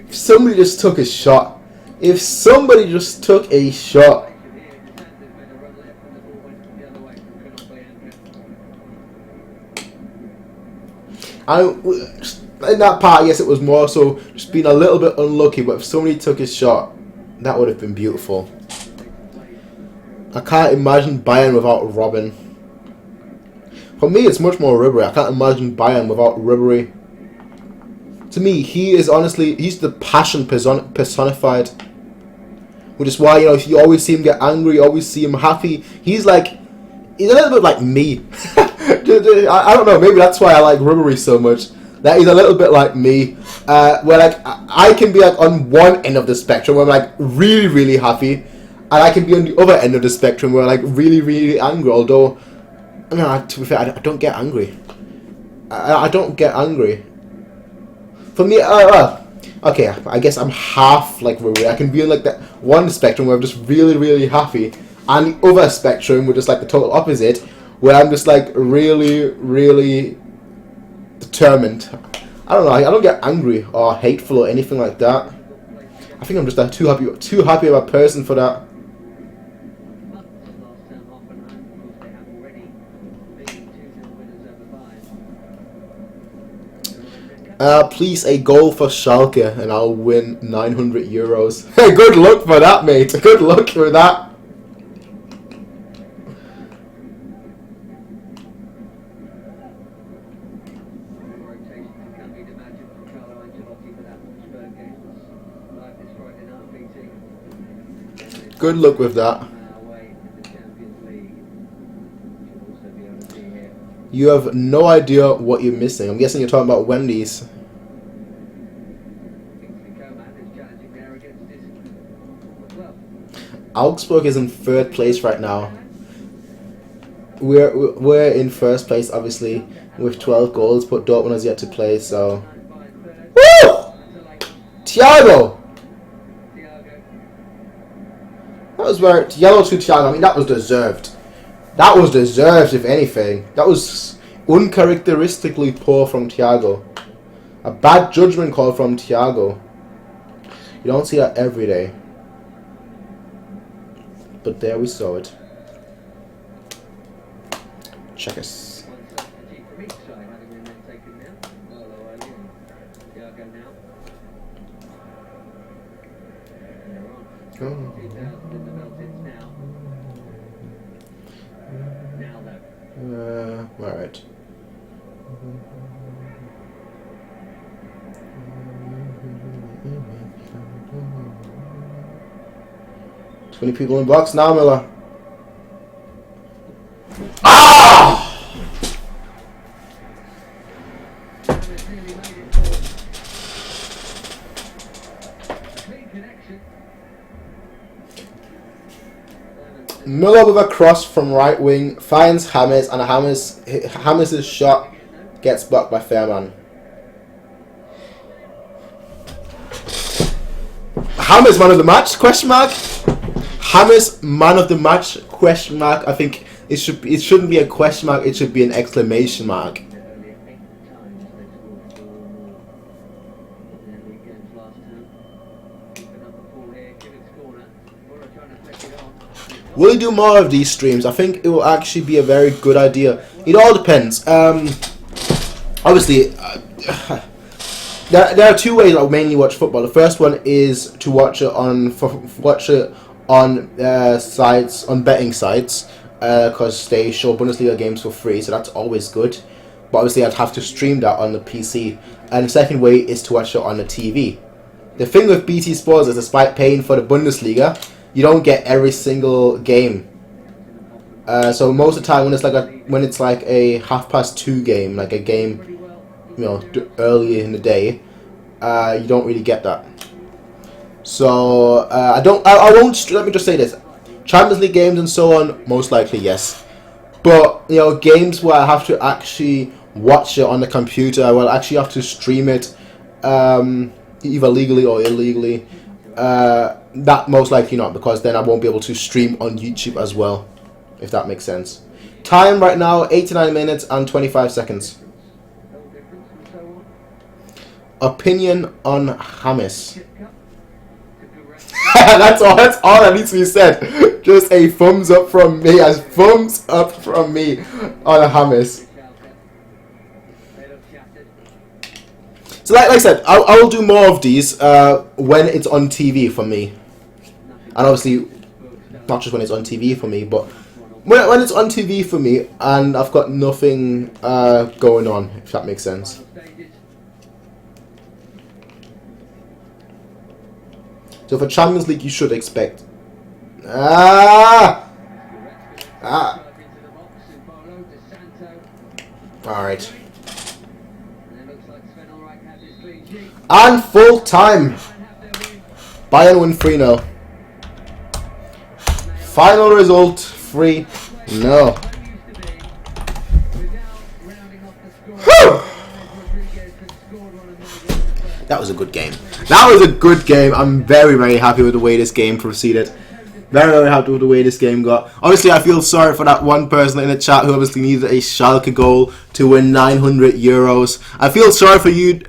if somebody just took a shot. If somebody just took a shot. In that part, yes, it was more so just being a little bit unlucky, but if somebody took a shot, that would have been beautiful. I can't imagine Bayern without Robben. For me, it's much more Ribéry. I can't imagine Bayern without Ribéry. To me, he is honestly, he's the passion personified. Which is why, you know, you always see him get angry, you always see him happy. He's a little bit like me. I don't know, maybe that's why I like Ribéry so much. That he's a little bit like me. Where like, I can be like on one end of the spectrum where I'm like really, really happy. And I can be on the other end of the spectrum where I'm like really, really angry. Although, no, to be fair, I don't get angry. I don't get angry. For me, okay, I guess I'm half like Ribéry. I can be on like that one spectrum where I'm just really, really happy, and the other spectrum, which is like the total opposite, where I'm just like really, really determined. I don't know. I don't get angry or hateful or anything like that. I think I'm just too happy of a person for that. Please a goal for Schalke and I'll win 900 euros. Hey, good luck for that, mate. Good luck for that. Good luck with that. You have no idea what you're missing. I'm guessing you're talking about Wendy's. Augsburg is in third place right now. We're in first place, obviously, with 12 goals, but Dortmund has yet to play, so... Woo! Thiago! That was where... Yellow to Thiago, I mean, that was deserved. That was deserved, if anything. That was uncharacteristically poor from Thiago. A bad judgment call from Thiago. You don't see that every day. But there we saw it. Check us. Oh. Alright. 20 people in the box now, Miller. Ah! Müller with a cross from right wing finds James, and James' shot gets blocked by Fairman. James man of the match? Question mark. James man of the match? Question mark. I think it shouldn't be a question mark. It should be an exclamation mark. Will he do more of these streams? I think it will actually be a very good idea. It all depends. Obviously, there are two ways I mainly watch football. The first one is to watch it on sites, on betting sites, because they show Bundesliga games for free, so that's always good. But obviously, I'd have to stream that on the PC. And the second way is to watch it on the TV. The thing with BT Sports is, despite paying for the Bundesliga, you don't get every single game. So most of the time when it's like a 2:30 game, like a game, early in the day, you don't really get that. So I won't. Let me just say this: Champions League games and so on, most likely yes. But games where I have to actually watch it on the computer, I will actually have to stream it, either legally or illegally. That most likely not, because then I won't be able to stream on YouTube as well, if that makes sense. Time right now, 89 minutes and 25 seconds. Opinion on James. That's all that needs to be said. Just a thumbs up from me, on James. So like I said, I will do more of these when it's on TV for me. And obviously, not just when it's on TV for me, but when it's on TV for me and I've got nothing going on, if that makes sense. So for Champions League, you should expect... Alright. And full time. Bayern win 3-0. Final result 3-0. That was a good game. I'm very, very happy with the way this game proceeded. Very, very happy with the way this game got. Obviously, I feel sorry for that one person in the chat who obviously needed a Schalke goal to win 900 euros. I feel sorry for you,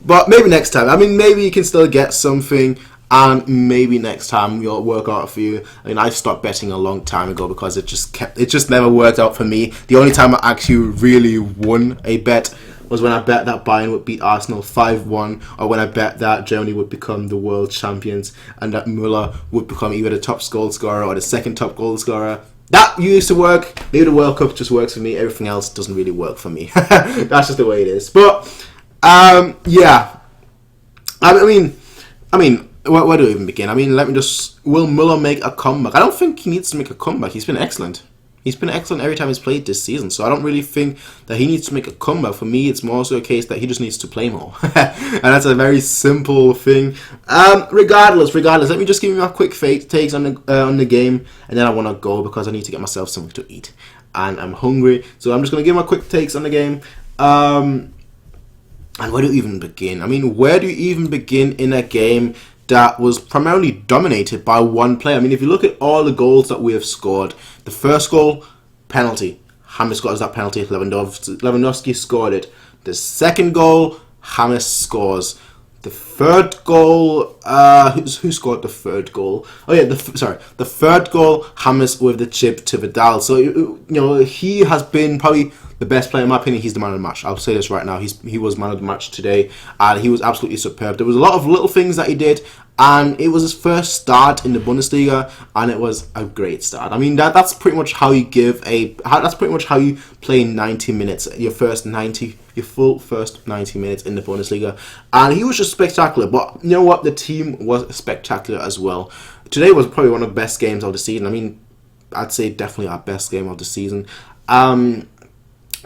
but maybe next time. I mean, maybe you can still get something, and maybe next time you'll work out for you. I mean, I stopped betting a long time ago because it just never worked out for me. The only time I actually really won a bet was when I bet that Bayern would beat Arsenal 5-1, or when I bet that Germany would become the world champions and that Müller would become either the top goal scorer or the second top goal scorer. That used to work. Maybe the World Cup just works for me. Everything else doesn't really work for me. That's just the way it is. But yeah. I mean, where do we even begin? I mean, will Müller make a comeback? I don't think he needs to make a comeback. He's been excellent. He's been excellent every time he's played this season, so I don't really think that he needs to make a comeback. For me, it's more so a case that he just needs to play more. And that's a very simple thing. Regardless, let me just give you my quick takes on the game, and then I want to go because I need to get myself something to eat. And I'm hungry, so I'm just going to give my quick takes on the game. And where do you even begin? I mean, where do you even begin in a game that was primarily dominated by one player? I mean, if you look at all the goals that we have scored, the first goal, penalty. James scores that penalty. Lewandowski scored it. The second goal, James scores. The third goal, who scored the third goal? Oh yeah, the third goal, James with the chip to Vidal. So he has been probably the best player in my opinion. He's the man of the match. I'll say this right now. He was man of the match today, and he was absolutely superb. There was a lot of little things that he did, and it was his first start in the Bundesliga, and it was a great start. I mean, that's pretty much how you that's pretty much how you play 90 minutes. Your full first 90 minutes in the Bundesliga, and he was just spectacular. But you know what? The team was spectacular as well. Today was probably one of the best games of the season. I mean, I'd say definitely our best game of the season.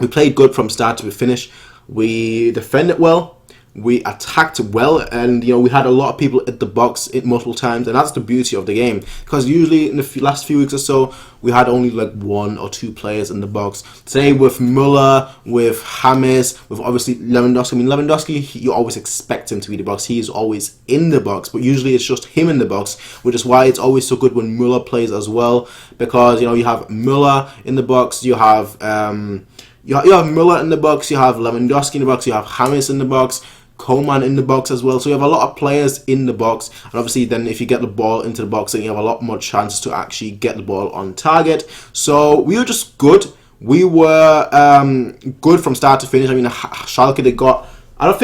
We played good from start to finish. We defended well. We attacked well, and we had a lot of people at the box multiple times, and that's the beauty of the game. Because usually in the last few weeks or so, we had only like one or two players in the box. Today with Müller, with James, with obviously Lewandowski. I mean, Lewandowski, you always expect him to be the box. He is always in the box, but usually it's just him in the box, which is why it's always so good when Müller plays as well. Because you have Müller in the box, you have Müller in the box, you have Lewandowski in the box, you have James in the box, Coman in the box as well. So you have a lot of players in the box, and obviously then if you get the ball into the box, then you have a lot more chances to actually get the ball on target. So we were just good. We were good from start to finish. I mean, Schalke, I don't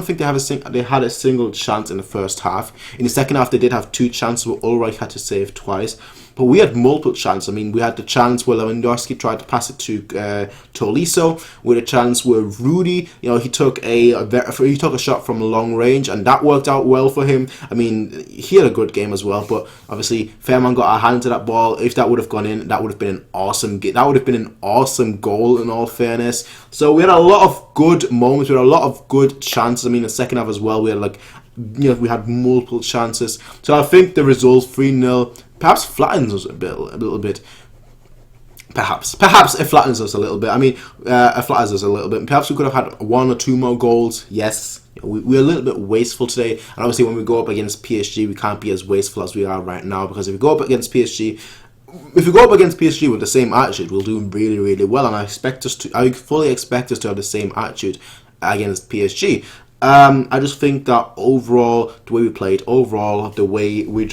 think they had a single chance in the first half. In the second half, they did have two chances, but Ulreich had to save twice. but we had multiple chances. I mean, we had the chance where Lewandowski tried to pass it to Tolisso. We had a chance where Rudy, he took a shot from long range, and that worked out well for him. I mean, he had a good game as well, but obviously Fairman got a hand to that ball. If that would have gone in, that would have been an awesome goal, in all fairness. So we had a lot of good moments. We had a lot of good chances. I mean, the second half as well, we had we had multiple chances. So I think the result 3-0 perhaps flattens us a little bit. Perhaps it flattens us a little bit. I mean, it flattens us a little bit. Perhaps we could have had 1 or 2 more goals. Yes, we're a little bit wasteful today. And obviously, when we go up against PSG, we can't be as wasteful as we are right now. Because if we go up against PSG with the same attitude, we'll do really, really well. And I fully expect us to have the same attitude against PSG. I just think that overall, the way we played, the way we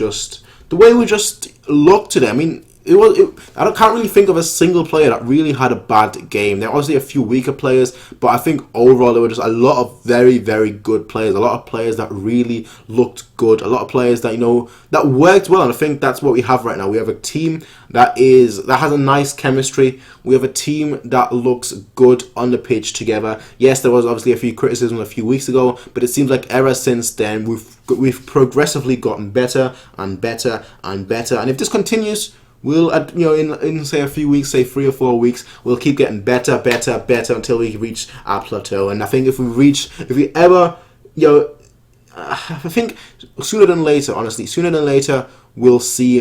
just looked today. I mean, I can't really think of a single player that really had a bad game. There are obviously a few weaker players, but I think overall there were just a lot of very, very good players. A lot of players that really looked good. A lot of players that that worked well, and I think that's what we have right now. We have a team that has a nice chemistry. We have a team that looks good on the pitch together. Yes, there was obviously a few criticisms a few weeks ago, but it seems like ever since then we've progressively gotten better and better and better. And if this continues, we'll, in say a few weeks, say 3 or 4 weeks, we'll keep getting better until we reach our plateau. And I think if we ever, I think sooner than later, we'll see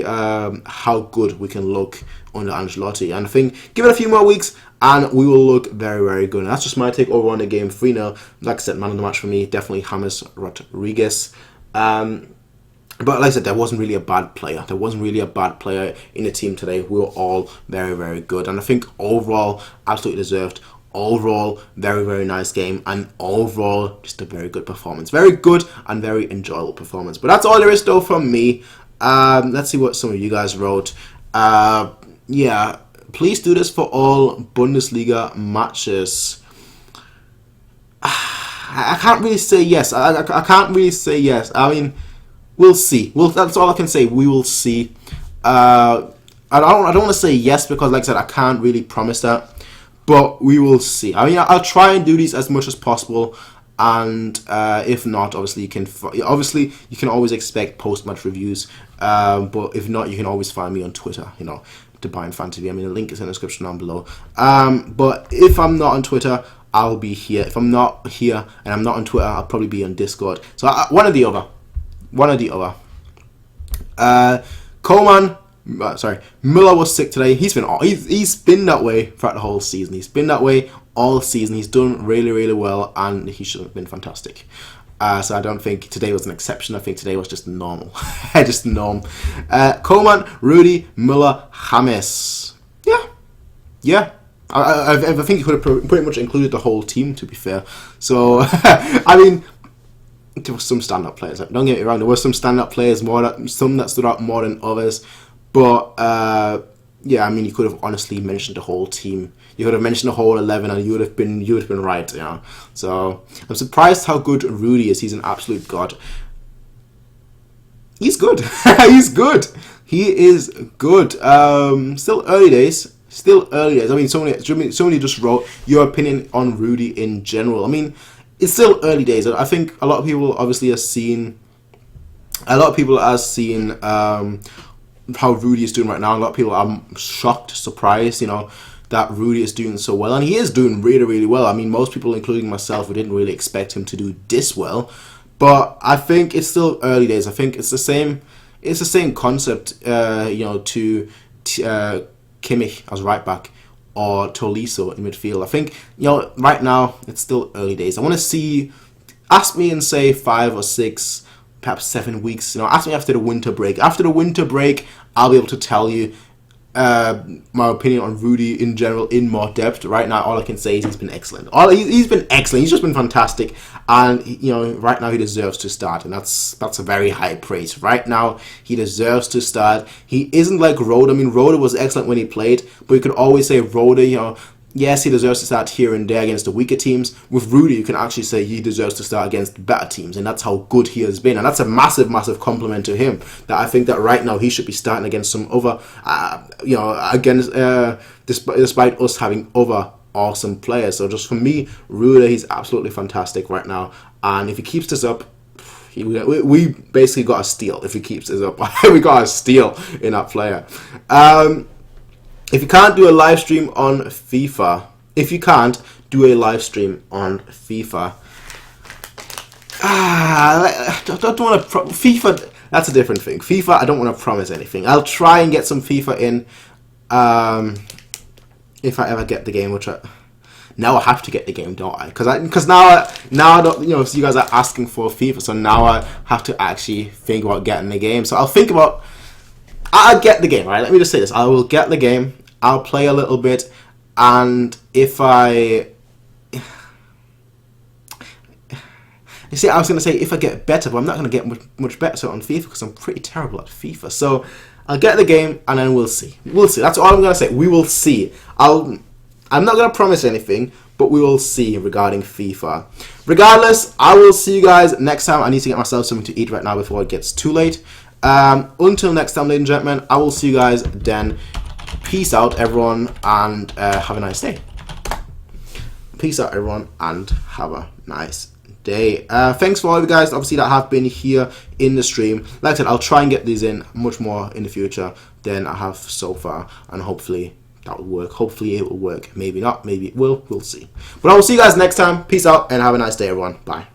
how good we can look under Ancelotti. And I think give it a few more weeks and we will look very, very good. And that's just my take over on the game. 3-0. Like I said, man of the match for me, definitely James Rodriguez. But like I said, there wasn't really a bad player. There wasn't really a bad player in the team today. We were all very, very good. And I think overall, absolutely deserved. Overall, very, very nice game. And overall, just a very good performance. Very good and very enjoyable performance. But that's all there is, though, from me. Let's see what some of you guys wrote. Yeah, please do this for all Bundesliga matches. I can't really say yes. I can't really say yes. I mean, we'll see. That's all I can say. We will see. I don't want to say yes because, like I said, I can't really promise that. But we will see. I mean, I'll try and do these as much as possible. And if not, obviously you can always expect post-match reviews. But if not, you can always find me on Twitter. To Bayern Fan TV. I mean, the link is in the description down below. But if I'm not on Twitter, I'll be here. If I'm not here and I'm not on Twitter, I'll probably be on Discord. So one or the other. Coman. Müller was sick today. He's been that way throughout the whole season. He's been that way all season. He's done really, really well, and he should have been fantastic. So I don't think today was an exception. I think today was just normal. Just norm. Coman, Rudy, Müller, James. Yeah. I think you could have pretty much included the whole team, to be fair. So, I mean, there were some stand-up players. Don't get me wrong. There were some stand-up players, some that stood out more than others. But, yeah, I mean, you could have honestly mentioned the whole team. You could have mentioned the whole 11 and you would have been right, So, I'm surprised how good Rudy is. He's an absolute god. He's good. He's good. He is good. Still early days. I mean, somebody just wrote your opinion on Rudy in general. I mean, it's still early days. I think a lot of people obviously have seen how Rudy is doing right now. A lot of people are shocked, surprised, that Rudy is doing so well. And he is doing really, really well. I mean, most people, including myself, we didn't really expect him to do this well. But I think it's still early days. I think it's the same concept, to Kimmich as right back or Tolisso in midfield. I think, right now, it's still early days. I want to see, ask me in, say, 5 or 6, perhaps 7 weeks. Ask me after the winter break. After the winter break, I'll be able to tell you my opinion on Rudy in general in more depth. Right now, all I can say is he's been excellent. He's been excellent. He's just been fantastic. And, right now he deserves to start. And that's a very high praise. Right now, he deserves to start. He isn't like Rode. I mean, Rode was excellent when he played. But you could always say Rode, Yes, he deserves to start here and there against the weaker teams. With Rudy, you can actually say he deserves to start against better teams, and that's how good he has been. And that's a massive, massive compliment to him. That I think that right now he should be starting against some other, despite us having other awesome players. So just for me, Rudy, he's absolutely fantastic right now. And if he keeps this up, we basically got a steal. If he keeps this up, we got a steal in that player. If you can't do a live stream on FIFA, I don't want to. FIFA, that's a different thing. FIFA, I don't want to promise anything. I'll try and get some FIFA in, if I ever get the game, which now I have to get the game, don't I? Because now I don't, so you guys are asking for FIFA, so now I have to actually think about getting the game. So I'll get the game, right? Let me just say this. I will get the game. I'll play a little bit, and if I was going to say if I get better, but I'm not going to get much better on FIFA because I'm pretty terrible at FIFA. So I'll get the game, and then we'll see. That's all I'm going to say. We will see. I'm not going to promise anything, but we will see regarding FIFA. Regardless, I will see you guys next time. I need to get myself something to eat right now before it gets too late. Until next time, ladies and gentlemen, I will see you guys then. Peace out, everyone, and have a nice day. Peace out, everyone, and have a nice day. Thanks for all of you guys, obviously, that have been here in the stream. Like I said, I'll try and get these in much more in the future than I have so far, and hopefully that will work. Hopefully it will work. Maybe not. Maybe it will. We'll see. But I will see you guys next time. Peace out, and have a nice day, everyone. Bye.